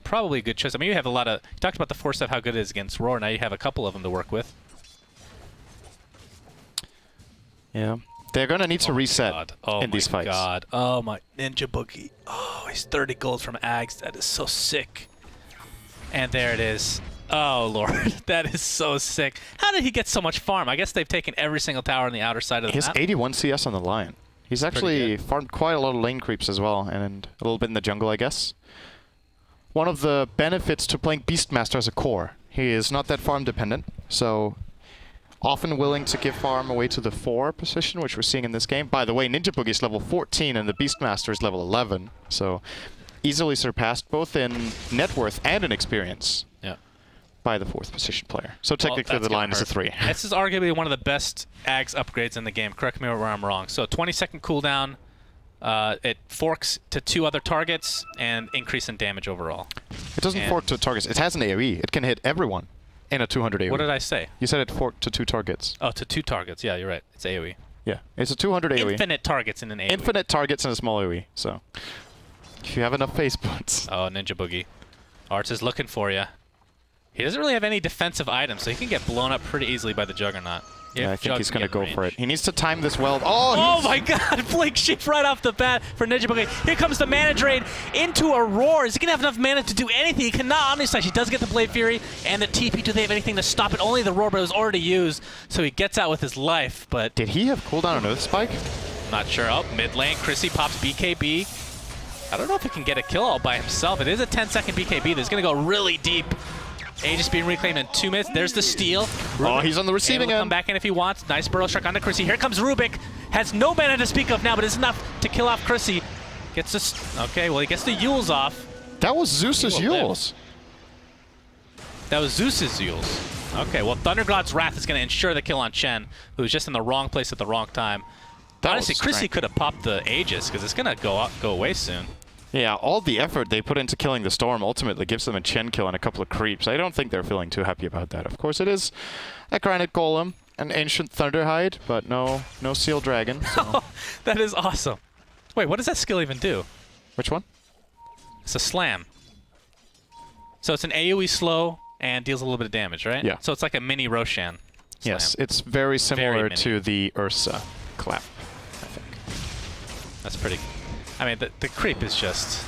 Probably a good choice. I mean, you have a lot of... You talked about the Force Staff, how good it is against Roar. Now you have a couple of them to work with. Yeah. They're going to need to reset in these fights. Oh my god. Oh my... Ninja Boogie. Oh, he's 30 gold from Ags. That is so sick. And there it is. Oh, Lord. That is so sick. How did he get so much farm? I guess they've taken every single tower on the outer side of the He has map. 81 CS on the Lion. He's actually farmed quite a lot of lane creeps as well, and a little bit in the jungle, I guess. One of the benefits to playing Beastmaster as a core, he is not that farm dependent, so often willing to give farm away to the 4 position, which we're seeing in this game. By the way, Ninja Boogie is level 14 and the Beastmaster is level 11, so easily surpassed both in net worth and in experience. Yeah. By the 4th position player. So technically the line is a 3. This is arguably one of the best Ags upgrades in the game. Correct me where I'm wrong. So 20-second cooldown. It forks to 2 other targets and increase in damage overall. It doesn't fork to targets. It has an AoE. It can hit everyone in a 200 AoE. What did I say? You said it forked to 2 targets. Oh, to 2 targets. Yeah, you're right. It's AoE. Yeah, it's a 200 AoE. Infinite targets in an AoE. Infinite targets in a small AoE. So if you have enough face points. Oh, Ninja Boogie. Arts is looking for you. He doesn't really have any defensive items, so he can get blown up pretty easily by the Juggernaut. Yeah, I think Jug he's can going to get go in for it. range. He needs to time this well. Oh my god, Blink Shift right off the bat for Ninja Boogie. Here comes the mana drain into a Roar. Is he going to have enough mana to do anything? He cannot Omnislash. He does get the Blade Fury and the TP. Do they have anything to stop it? Only the Roar, but it was already used, so he gets out with his life, but... Did he have cooldown on Earth Spike? Not sure. Oh, mid lane, Chrissy pops BKB. I don't know if he can get a kill all by himself. It is a 10-second BKB that's going to go really deep. Aegis being reclaimed in 2 minutes. There's the steal. Oh, he's on the receiving end. Come back in if he wants. Nice Burrow Strike onto Chrissy. Here comes Rubik. Has no mana to speak of now, but it's enough to kill off Chrissy. Gets this. Okay, well, he gets the Yules off. That was Zeus's He will live. Yules. That was Zeus's Yules. Okay, well, Thundergod's Wrath is going to ensure the kill on Chen, who's just in the wrong place at the wrong time. That Honestly, was Chrissy strength. could have popped the Aegis, because it's going to go away soon. Yeah, all the effort they put into killing the Storm ultimately gives them a Chen kill and a couple of creeps. I don't think they're feeling too happy about that. Of course, it is a Granite Golem, an Ancient Thunderhide, but no Seal Dragon. So. That is awesome. Wait, what does that skill even do? Which one? It's a slam. So it's an AoE slow and deals a little bit of damage, right? Yeah. So it's like a mini Roshan. Yes, Slam. it's very similar mini. to the Ursa clap, I think. That's pretty... I mean, the creep is just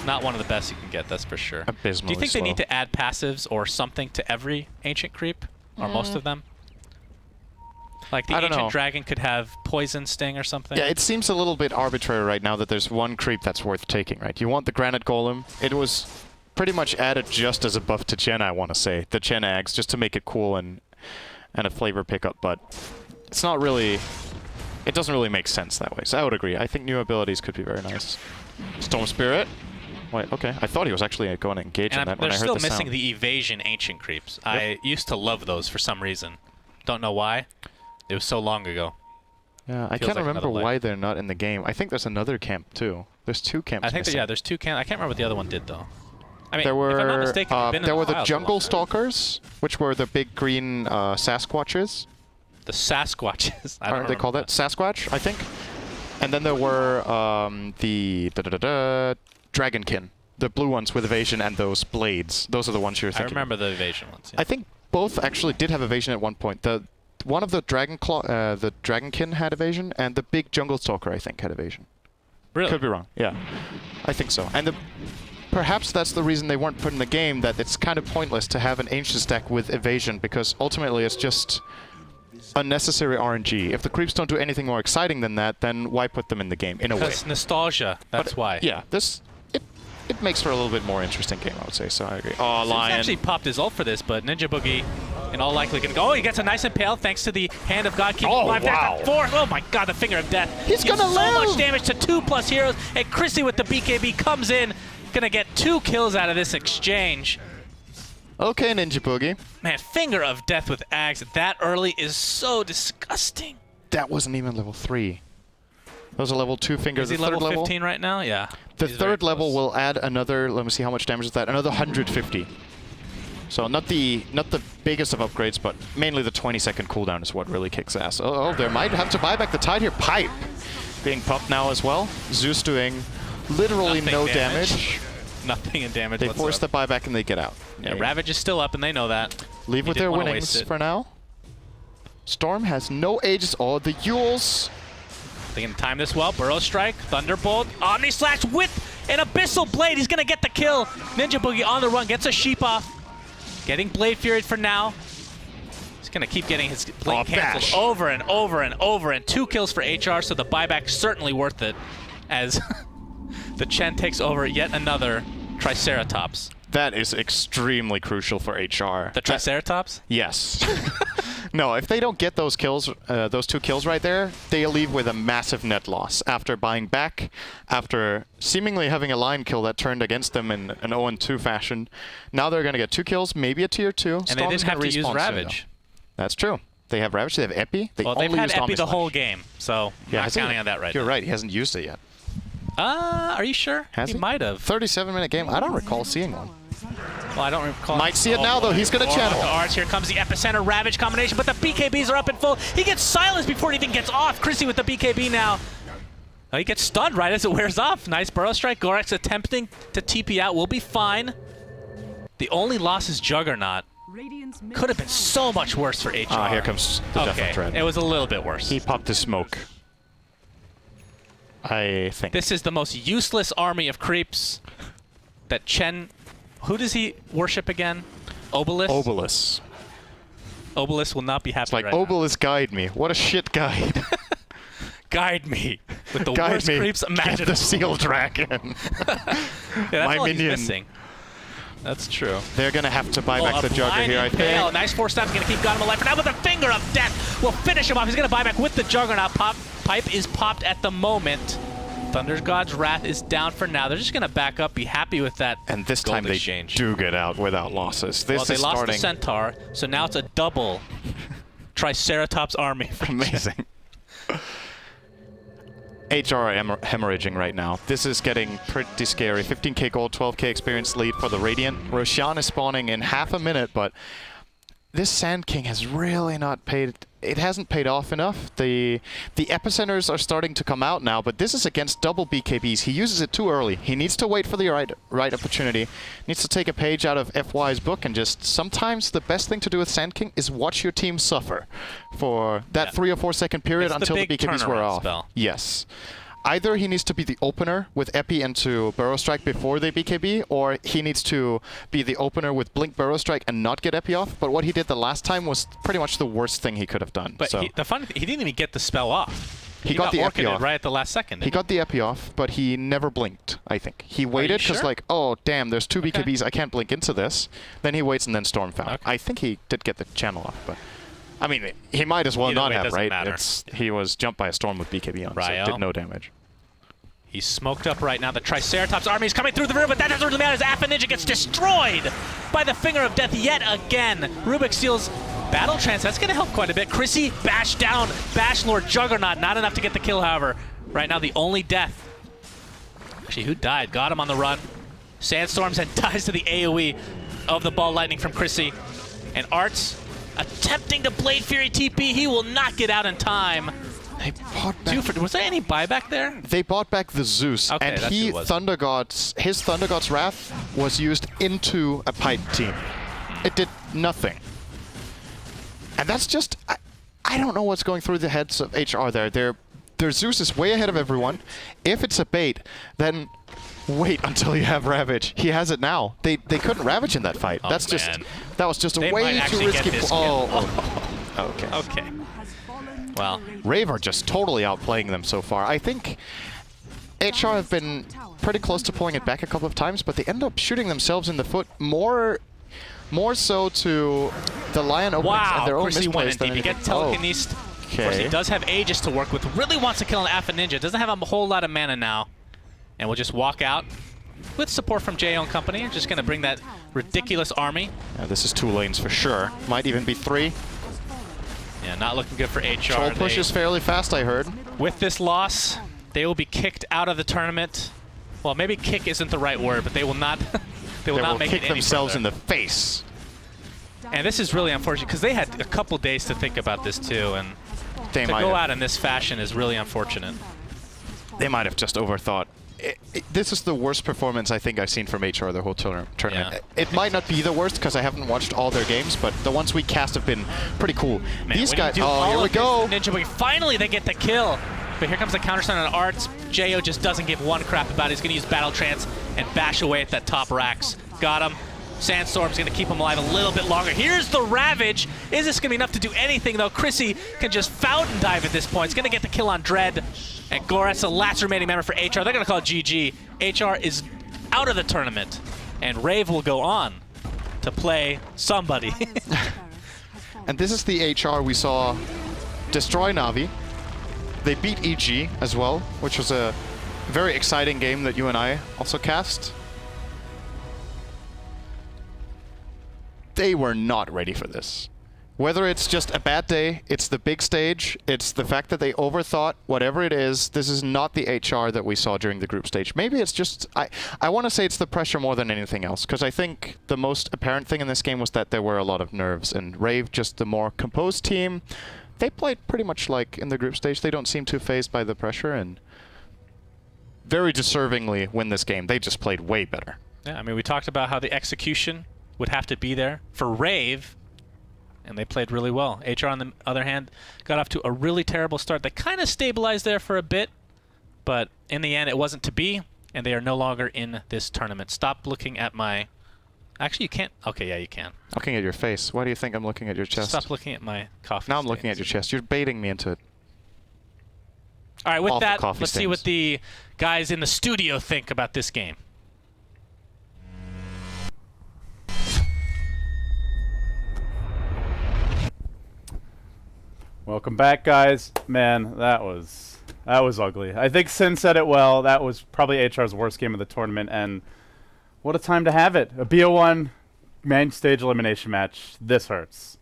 not one of the best you can get, that's for sure. Abysmally Do you think they slow. need to add passives or something to every ancient creep? Or most of them? Like the I don't ancient know. dragon could have poison sting or something? Yeah, it seems a little bit arbitrary right now that there's one creep that's worth taking, right? You want the Granite Golem. It was pretty much added just as a buff to Chen, I want to say. The Chen Ags, just to make it cool and a flavor pickup, but it's not really... It doesn't really make sense that way, so I would agree. I think new abilities could be very nice. Storm Spirit. Wait, okay. I thought he was actually going to engage in And that when they're I heard still the missing sound. the evasion ancient creeps. I used to love those for some reason. Don't know why. It was so long ago. Yeah, I feels can't like remember another why they're not in the game. I think there's another camp too. There's 2 camps I think that, missing. yeah, there's 2 camps. I can't remember what the other one did though. I mean, there were if I'm not mistaken, they've been in there the were the files a jungle long time. stalkers, which were the big green Sasquatches. The Sasquatches. I don't Aren't they called remember that? Sasquatch, I think. And then there were the Dragonkin, the blue ones with evasion and those blades. Those are the ones you're I thinking. remember the evasion ones. Yeah. I think both actually did have evasion at one point. One of the the Dragonkin had evasion, and the big jungle stalker I think had evasion. Really? Could be wrong. Yeah, I think so. And perhaps that's the reason they weren't put in the game. That it's kind of pointless to have an ancient deck with evasion because ultimately it's just unnecessary RNG. If the creeps don't do anything more exciting than that, then why put them in the game? In a way. Because nostalgia. That's why. Yeah, it makes for a little bit more interesting game, I would say. So I agree. Oh, He's Lion. actually popped his ult for this, but Ninja Boogie, in all likelihood, going to go. Oh, he gets a nice impale thanks to the Hand of God keeping Oh, alive. wow. That's a 4. Oh my God, the Finger of Death. He's Deals gonna so live. much damage to 2+ heroes, and Chrissy with the BKB comes in, gonna get 2 kills out of this exchange. Okay, Ninja Boogie. Man, Finger of Death with Ags that early is so disgusting. That wasn't even level 3. Those are level 2 fingers. Is he The third level 15 right now? Yeah. The He's very third level close. will add another. Let me see how much damage is that. Another 150. So not the biggest of upgrades, but mainly the 20-second cooldown is what really kicks ass. Oh, they might have to buy back the tide here. Pipe being popped now as well. Zeus doing literally Nothing no damage. damage. Nothing in damage They whatsoever. force the buyback and they get out. Yeah, Ravage is still up, and they know that. Leave He with didn't their wanna winnings waste it. for now. Storm has no ages. Oh, the Yules. They can time this well. Burrow Strike, Thunderbolt, Omni Slash with an Abyssal Blade. He's going to get the kill. Ninja Boogie on the run, gets a sheep off. Getting Blade Fury for now. He's going to keep getting his Blade canceled bash. over and over and over. And 2 kills for HR, so the buyback certainly worth it as the Chen takes over yet another Triceratops. That is extremely crucial for HR. The Triceratops? Yes. No, if they don't get those kills, those 2 kills right there, they leave with a massive net loss. After buying back, after seemingly having a line kill that turned against them in an 0-2 fashion, now they're going to get 2 kills, maybe a tier 2. And they didn't have to use Ravage. That's true. They have Ravage, they have Epi. They Well, only they've had used Epi Omni the whole Slash. game, so Yeah, not has he? counting on that right You're now. right, he hasn't used it yet. Are you sure? Has he? Might have. 37-minute game? I don't recall seeing one. Well, I don't recall. Might see it now, though. He's going to channel. The Arts. Here comes the Epicenter Ravage combination, but the BKBs are up in full. He gets silenced before it even gets off. Chrissy with the BKB now. Oh, he gets stunned right as it wears off. Nice Burrow Strike. Gorax attempting to TP out. Will be fine. The only loss is Juggernaut. Radiant's Could have been so much worse for HR. Ah, here comes the Okay, Death Thread. it was a little bit worse. He popped his smoke. I think. This is the most useless army of creeps that Chen... Who does he worship again? Obelisk? Obelisk. Obelisk will not be happy It's like, right now. Obelisk guide me. What a shit guide. Guide me with the Guide worst me. creeps Get imaginable. the Seal Dragon. Yeah, that's my all he's minion. missing. That's true. They're going to have to buy Oh, back a the Jugger blind here, I impale. think. Nice 4-stab. Going to keep God him alive for now, but the Finger of Death will finish him off. He's going to buy back with the Juggernaut. Pipe is popped at the moment. Thunder God's Wrath is down for now. They're just going to back up, be happy with that And this gold time they exchange. do get out without losses. This Well, they is lost starting the Centaur, so now it's a double Triceratops army. amazing. HR are hemorrhaging right now. This is getting pretty scary. 15k gold, 12k experience lead for the Radiant. Roshan is spawning in half a minute, but this Sand King has really not paid... It hasn't paid off enough. The epicenters are starting to come out now, but this is against double BKBs. He uses it too early. He needs to wait for the right opportunity. Needs to take a page out of FY's book and just... Sometimes the best thing to do with Sand King is watch your team suffer for that 3 or 4 second period It's the until the big BKBs wear turnaround off. spell. Yes. Either he needs to be the opener with Epi into Burrow Strike before they BKB, or he needs to be the opener with Blink Burrow Strike and not get Epi off. But what he did the last time was pretty much the worst thing he could have done. But So the funny thing, he didn't even get the spell off. He got the Epi orchided off. right at the last second. he got the Epi off, but he never blinked, I think. He waited because sure? like, oh, damn, there's 2 BKBs, I can't blink into this. Then he waits and then Storm found. Okay. I think he did get the channel off, but... I mean, he might as well Either not way, it have, doesn't right? matter. He was jumped by a Storm with BKB on, so it Ryo. did no damage. He's smoked up right now. The Triceratops army is coming through the river, but that doesn't really matter as Alpha Ninja gets destroyed by the Finger of Death yet again. Rubik steals Battle Trance. That's going to help quite a bit. Chrissy bash down. Bash Lord Juggernaut. Not enough to get the kill, however. Right now, the only death. Actually, who died? Got him on the run. Sandstorms and dies to the AoE of the ball lightning from Chrissy. And Arts attempting to Blade Fury TP. He will not get out in time. They bought back. Was there any buyback there? They bought back the Zeus, Okay, and that's who it was. his Thunder God's Wrath was used into a pipe team. It did nothing. And that's just, I don't know what's going through the heads of HR there. Their Zeus is way ahead of everyone. If it's a bait, then wait until you have Ravage. He has it now. They couldn't Ravage in that fight. Oh, That's just, man. that was just a They way might too actually risky. get this kill. Okay. Okay. Well, Rave are just totally outplaying them so far. I think HR have been pretty close to pulling it back a couple of times, but they end up shooting themselves in the foot more so to the Lion openings and their own Chrissy went misplays in than deep. He anything. gets telekinesed. Of course, he does have Aegis to work with. Really wants to kill an Alpha Ninja. Doesn't have a whole lot of mana now. And we'll just walk out with support from JO and company. Just going to bring that ridiculous army. Yeah, this is 2 lanes for sure. Might even be 3. Yeah, not looking good for HR. Troll push is fairly fast, I heard. With this loss, they will be kicked out of the tournament. Well, maybe kick isn't the right word, but they will not. They will not make kick it any themselves further. in the face. And this is really unfortunate because they had a couple days to think about this too, and They to might go have, out in this fashion is really unfortunate. they might have just overthought. This is the worst performance I think I've seen from HR the whole tournament. Yeah. It might not be the worst because I haven't watched all their games, but the ones we cast have been pretty cool. Man, These when you guys, do oh, all here we of go. this Ninja Boogie. Finally, they get the kill. But here comes the counterstun on Arts. Jo just doesn't give one crap about it. He's going to use Battle Trance and bash away at that top Rax. Got him. Sandstorm's going to keep him alive a little bit longer. Here's the Ravage. Is this going to be enough to do anything, though? Chrissy can just fountain dive at this point. He's going to get the kill on Dread. And Goret's the last remaining member for HR. They're going to call it GG. HR is out of the tournament. And Rave will go on to play somebody. And this is the HR we saw destroy Na'Vi. They beat EG as well, which was a very exciting game that you and I also cast. They were not ready for this. Whether it's just a bad day, it's the big stage, it's the fact that they overthought, whatever it is, this is not the HR that we saw during the group stage. Maybe it's just, I want to say it's the pressure more than anything else, because I think the most apparent thing in this game was that there were a lot of nerves, and Rave, just the more composed team, they played pretty much like in the group stage. They don't seem too fazed by the pressure, and very deservingly win this game. They just played way better. Yeah, I mean, we talked about how the execution would have to be there for Rave, and they played really well. HR, on the other hand, got off to a really terrible start. They kind of stabilized there for a bit, but in the end, it wasn't to be, and they are no longer in this tournament. Stop looking at my... Actually, you can't. Okay, yeah, you can. Looking at your face. Why do you think I'm looking at your chest? Stop looking at my coffee Now I'm looking at stains. your chest. You're baiting me into it. All right, with Awful that, coffee let's see what stains. the guys in the studio think about this game. Welcome back, guys. Man, that was ugly. I think Sin said it well. That was probably HR's worst game of the tournament, and what a time to have it. A BO1 main stage elimination match. This hurts.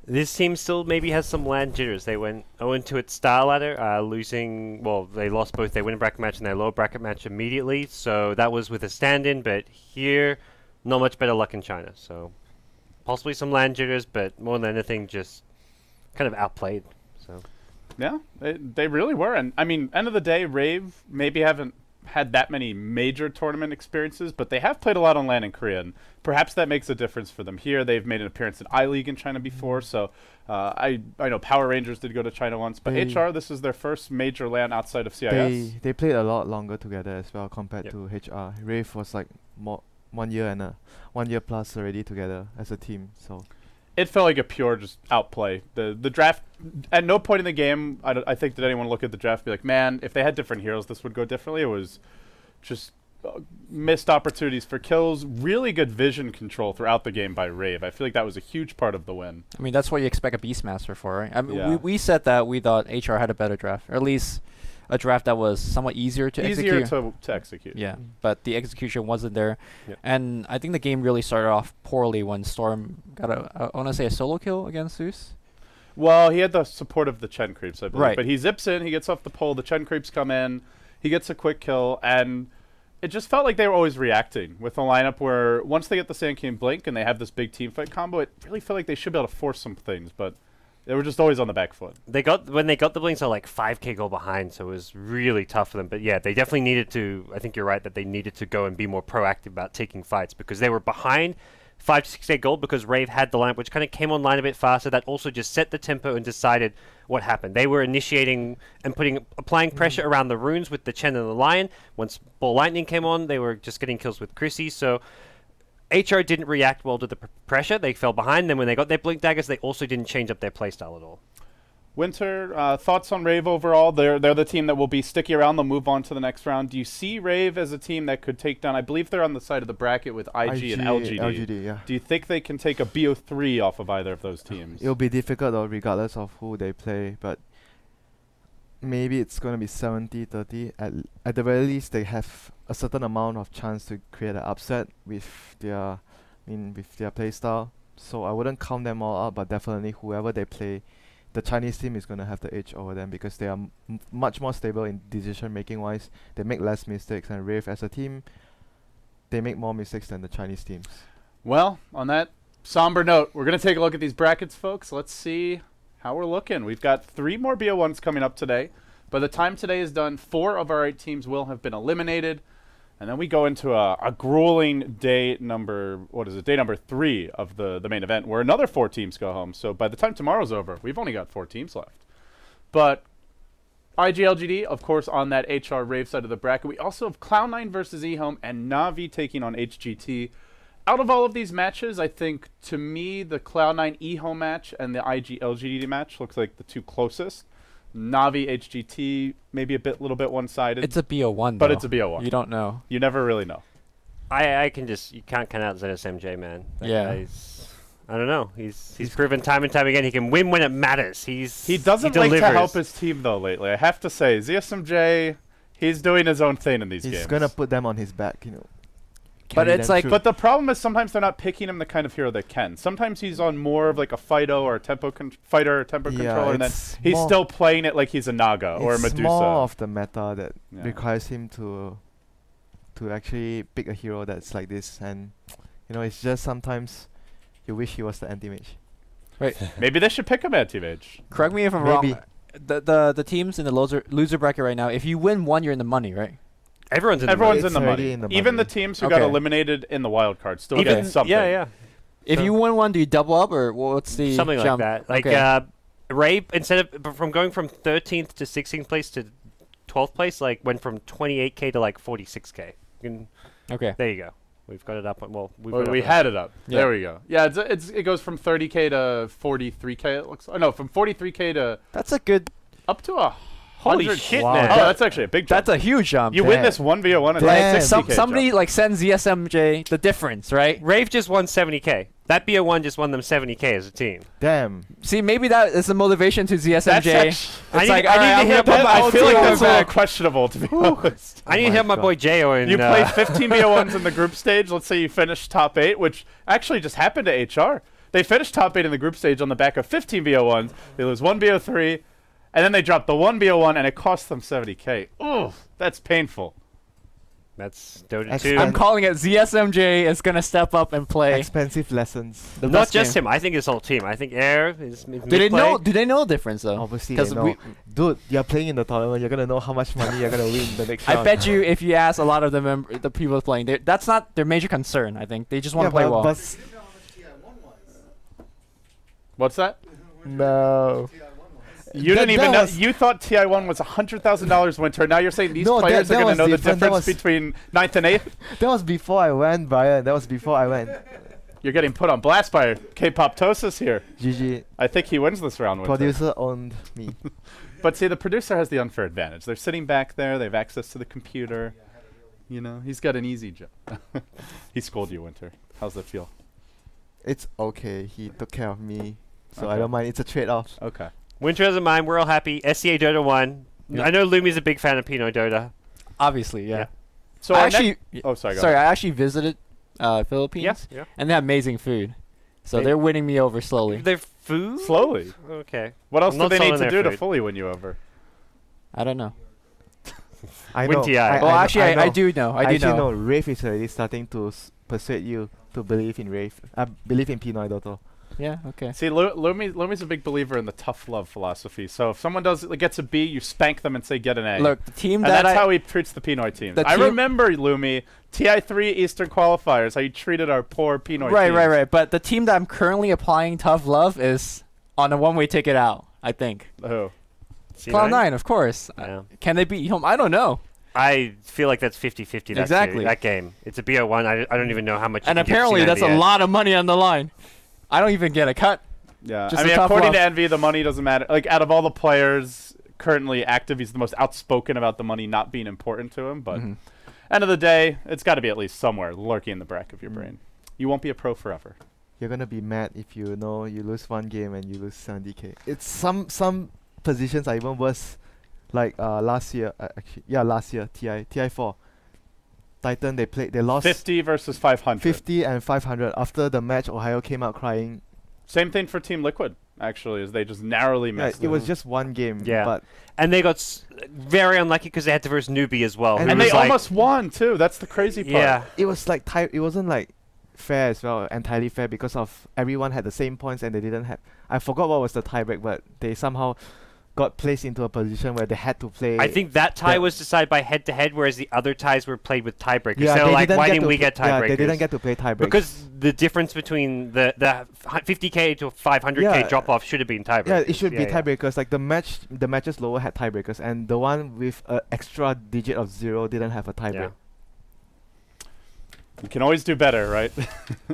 This team still maybe has some land jitters. They went 0-2 at Star Ladder, losing, well, they lost both their winning bracket match and their lower bracket match immediately, so that was with a stand-in, but here, not much better luck in China. So possibly some land jitters, but more than anything, just kind of outplayed. So Yeah, they really were. And I mean, end of the day, Rave maybe haven't had that many major tournament experiences, but they have played a lot on LAN in Korea, and perhaps that makes a difference for them here. They've made an appearance in I-League in China before, so I know Power Rangers did go to China once, but HR, this is their first major LAN outside of CIS. They played a lot longer together as well compared Yep. to HR. Rave was like more 1 year and 1 year plus already together as a team. So It felt like a pure just outplay. The draft, at no point in the game, I think, did anyone look at the draft and be like, man, if they had different heroes, this would go differently. It was just missed opportunities for kills, really good vision control throughout the game by Rave. I feel like that was a huge part of the win. I mean, that's what you expect a Beastmaster for, right? I mean, Yeah. we said that we thought HR had a better draft, or at least a draft that was somewhat easier to Easier execute. to execute. Yeah, but the execution wasn't there. Yep. And I think the game really started off poorly when Storm got I want to say a solo kill against Zeus. Well, he had the support of the Chen creeps, I believe. Right. But he zips in, he gets off the pole, the Chen creeps come in, he gets a quick kill, and it just felt like they were always reacting with a lineup where once they get the Sand King Blink and they have this big team fight combo, it really felt like they should be able to force some things, but they were just always on the back foot. When they got the blinks, they were like 5k goal behind, so it was really tough for them. But yeah, they definitely needed to. I think you're right that they needed to go and be more proactive about taking fights because they were behind 5 to 6k gold because Rave had the lineup, which kind of came online a bit faster. That also just set the tempo and decided what happened. They were initiating and applying pressure around the runes with the Chen and the Lion. Once Ball Lightning came on, they were just getting kills with Chrissy. So HR didn't react well to the pressure. They fell behind. Then when they got their Blink Daggers, they also didn't change up their playstyle at all. Winter, thoughts on Rave overall? They're the team that will be sticky around. They'll move on to the next round. Do you see Rave as a team that could take down, I believe they're on the side of the bracket with IG and LGD. LGD, yeah. Do you think they can take a BO3 off of either of those teams? It'll be difficult though, regardless of who they play, but maybe it's going to be 70-30. At the very least, they have a certain amount of chance to create an upset with their play style. So I wouldn't count them all out, but definitely whoever they play, the Chinese team is going to have the edge over them because they are much more stable in decision making wise. They make less mistakes, and Rave as a team, they make more mistakes than the Chinese teams. Well, on that somber note, we're going to take a look at these brackets, folks. Let's see how we're looking. We've got 3 more BO1s coming up today. By the time today is done, 4 of our 8 teams will have been eliminated. And then we go into a grueling day number 3 of the main event, where another 4 teams go home. So by the time tomorrow's over, we've only got 4 teams left. But IGLGD, of course, on that HR Rave side of the bracket. We also have Cloud9 versus eHome and Na'Vi taking on HGT. Out of all of these matches, I think, to me, the Cloud9 eHome match and the IGLGD match looks like the 2 closest. Na'Vi HGT maybe little bit one-sided. It's a BO1, but though. it's a BO1. You don't know. You never really know. You can't count out ZSMJ, man. That Yeah. guy's, I don't know. He's proven time and time again he can win when it matters. He doesn't like to help his team though lately. I have to say, ZSMJ, he's doing his own thing in these games. He's gonna put them on his back, you know. But carry it's them like- through. But the problem is sometimes they're not picking him the kind of hero that can. Sometimes he's on more of like a Fido or a fighter or tempo Yeah, controller, and then it's he's more- still playing it like he's a Naga or a it's Medusa. more of the meta that Yeah. requires him to actually pick a hero that's like this, and it's just sometimes you wish he was the anti-mage. Right. Maybe they should pick him anti-mage. Correct me if I'm Maybe. wrong. The teams in the loser bracket right now, if you win one, you're in the money, right? Everyone's in Everyone's the in the already money. in the Even the money. teams who got Okay. eliminated in the wild card still Even- get something. Yeah. If So- you win one, do you double up or what's the Something jump? like that. Like Okay. Rave, instead of from going from 13th to 16th place to 12th place, like went from 28k to like 46k. Okay. There you go. We've got it up. We had it up. Yeah. There we go. Yeah, it goes from 30k to 43k. It looks. Oh no, from 43k to That's a good. up to a Holy 100. shit, Wow. man! Oh, that's actually a big jump. That's a huge jump. You win Damn. this 1v1 and Damn. that's a 60K Somebody jump. like sends ZSMJ the difference, right? Rave just won 70k. That BO1 just won them 70k as a team. Damn. See, maybe that is the motivation to ZSMJ. That's actually- It's I need- like, I need alright, to I'm hear gonna put about my I whole feel like team that's a little back. questionable, to be honest. I need to my hear my God. boy Jayo and You played 15 BO1s in the group stage. Let's say you finished top 8, which actually just happened to HR. They finished top 8 in the group stage on the back of 15 BO1s. They lose 1 BO3, and then they drop the 1 BO1, and it costs them 70k. Ooh, that's painful. That's Dota Ex- 2. I'm calling it ZSMJ is gonna step up and play. Expensive lessons. The Not best just game. him. I think his whole team. I think Air is Do they know? Do they know the difference though? Obviously, 'Cause they know. Dude, you're playing in the tournament. You're gonna know how much money you're gonna win the next I round. bet you if you ask a lot of the people playing, that's not their major concern. I think they just want to play well. But What's that? no. You That- didn't even that know. was- You thought TI1 was $100,000 winter. Now you're saying these No, players that are going to was know the different. That difference was- between 9th and 8th? That was before I went, Brian. That was before I went. You're getting put on blast by K-Poptosis here. GG. I think he wins this round. Winter. Producer owned me. But see, the producer has the unfair advantage. They're sitting back there. They have access to the computer. You know, he's got an easy job. He scolded you, Winter. How's that feel? It's okay. He took care of me, so I Okay. don't mind. It's a trade-off. Okay. Winter doesn't mind. We're all happy. SCA Dota 1. Yeah. I know Lumi's a big fan of Pinot Dota. Obviously, yeah. Yeah. So I our actually, oh, sorry. Go sorry, ahead. I actually visited Philippines, Yeah. and they have amazing food. So They- they're winning me over slowly. Their food? Slowly. Okay. What else I'm do not they sold need on to their do to food. fully win you over? I don't know. I Win know. TI. Well, actually, I do know. I do actually know. know. Rave is already starting to persuade you to believe in Rave. Believe in Pinoy Dota. Yeah. Okay. See, Lumi's a big believer in the tough love philosophy. So if someone gets a B, you spank them and say get an A. Look, the team and that that's how he treats the Pinoy teams. I remember, Lumi, TI3 Eastern qualifiers, how you treated our poor Pinoy teams. Right. But the team that I'm currently applying tough love is on a one-way ticket out. I think. Who? Cloud9, of course. Yeah. Can they beat home? I don't know. I feel like that's 50-50. Exactly. That game. It's a BO1. I don't even know how much. And you can get apparently, C90 that's a at. lot of money on the line. I don't even get a cut. Yeah, Just I a mean, tough according love. to Envy, the money doesn't matter. Like, out of all the players currently active, he's the most outspoken about the money not being important to him. But end of the day, it's got to be at least somewhere lurking in the back of your brain. You won't be a pro forever. You're gonna be mad if you know you lose one game and you lose 70k. It's some positions are even worse. Like last year, last year TI4, Titan they lost 50 versus 500. 50 and 500 after the match. Ohio came out crying. Same thing for Team Liquid, actually, as they just narrowly Yeah, missed it was just one game. Yeah. But And they got very unlucky because they had to verse newbie as well. And And who they was like- almost won, too. That's the crazy part. Yeah. it was like it wasn't like fair as well, entirely fair, because of everyone had the same points and they didn't have. I forgot what was the tiebreak, but they somehow got placed into a position where they had to play. I think that tie Yeah. was decided by head-to-head, whereas the other ties were played with tiebreakers. Yeah, so they like, didn't why get didn't to we pl- get tiebreakers? Yeah, they didn't get to play tiebreakers Because the difference between the 50k to 500k Yeah. drop-off should have been tiebreakers. Yeah, it should be Yeah. tiebreakers. Like the matches lower had tiebreakers, and the one with an extra digit of 0 didn't have a tiebreak. You can always do better, right?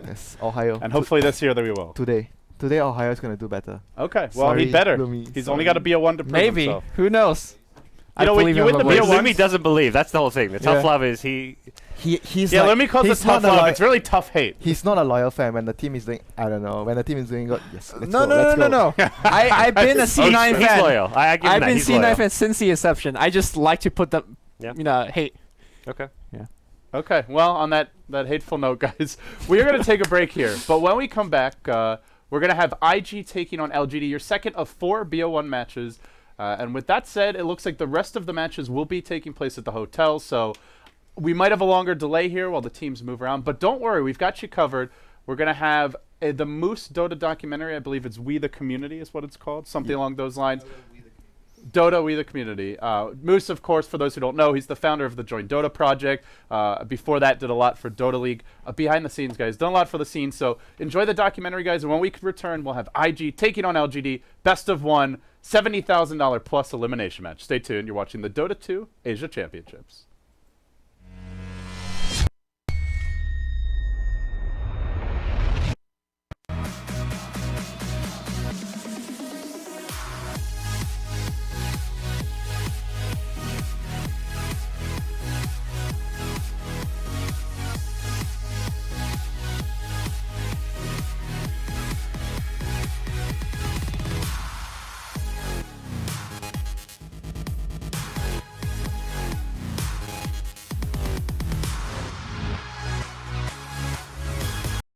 Yes, Ohio. And hopefully this year that we will. Today Ohio is gonna do better. Okay, well, Sorry, he better. Lumi, He's sorry. only got to be a 1 to prove Maybe. himself. Who knows? You know, believe you in win the Lumi. BO1. Lumi doesn't believe. That's the whole thing. The tough Yeah. love is he. He's Yeah, like, Lumi calls it he's tough not a love. loy- It's really tough hate. He's not a loyal fan when the team is doing. I don't know, when the team is doing good. Yes, let's No, go, no, let's no, go. no. I've been a C9 He's fan. loyal. I give him I've that. been He's C9 loyal. fan since the inception. I just like to put the, Yeah. hate. Okay. Okay, well, on that hateful note, guys, we are going to take a break here. But when we come back, we're going to have IG taking on LGD, your second of 4 BO1 matches. And with that said, it looks like the rest of the matches will be taking place at the hotel. So we might have a longer delay here while the teams move around. But don't worry, we've got you covered. We're going to have the Moose Dota documentary. I believe it's We the Community is what it's called, something along those lines. Dota, We the Community. Moose, of course, for those who don't know, he's the founder of the Join Dota project. Before that, did a lot for Dota League. Behind the scenes, guys. Done a lot for the scene. So enjoy the documentary, guys. And when we return, we'll have IG taking on LGD. Best of 1, $70,000 plus elimination match. Stay tuned. You're watching the Dota 2 Asia Championships.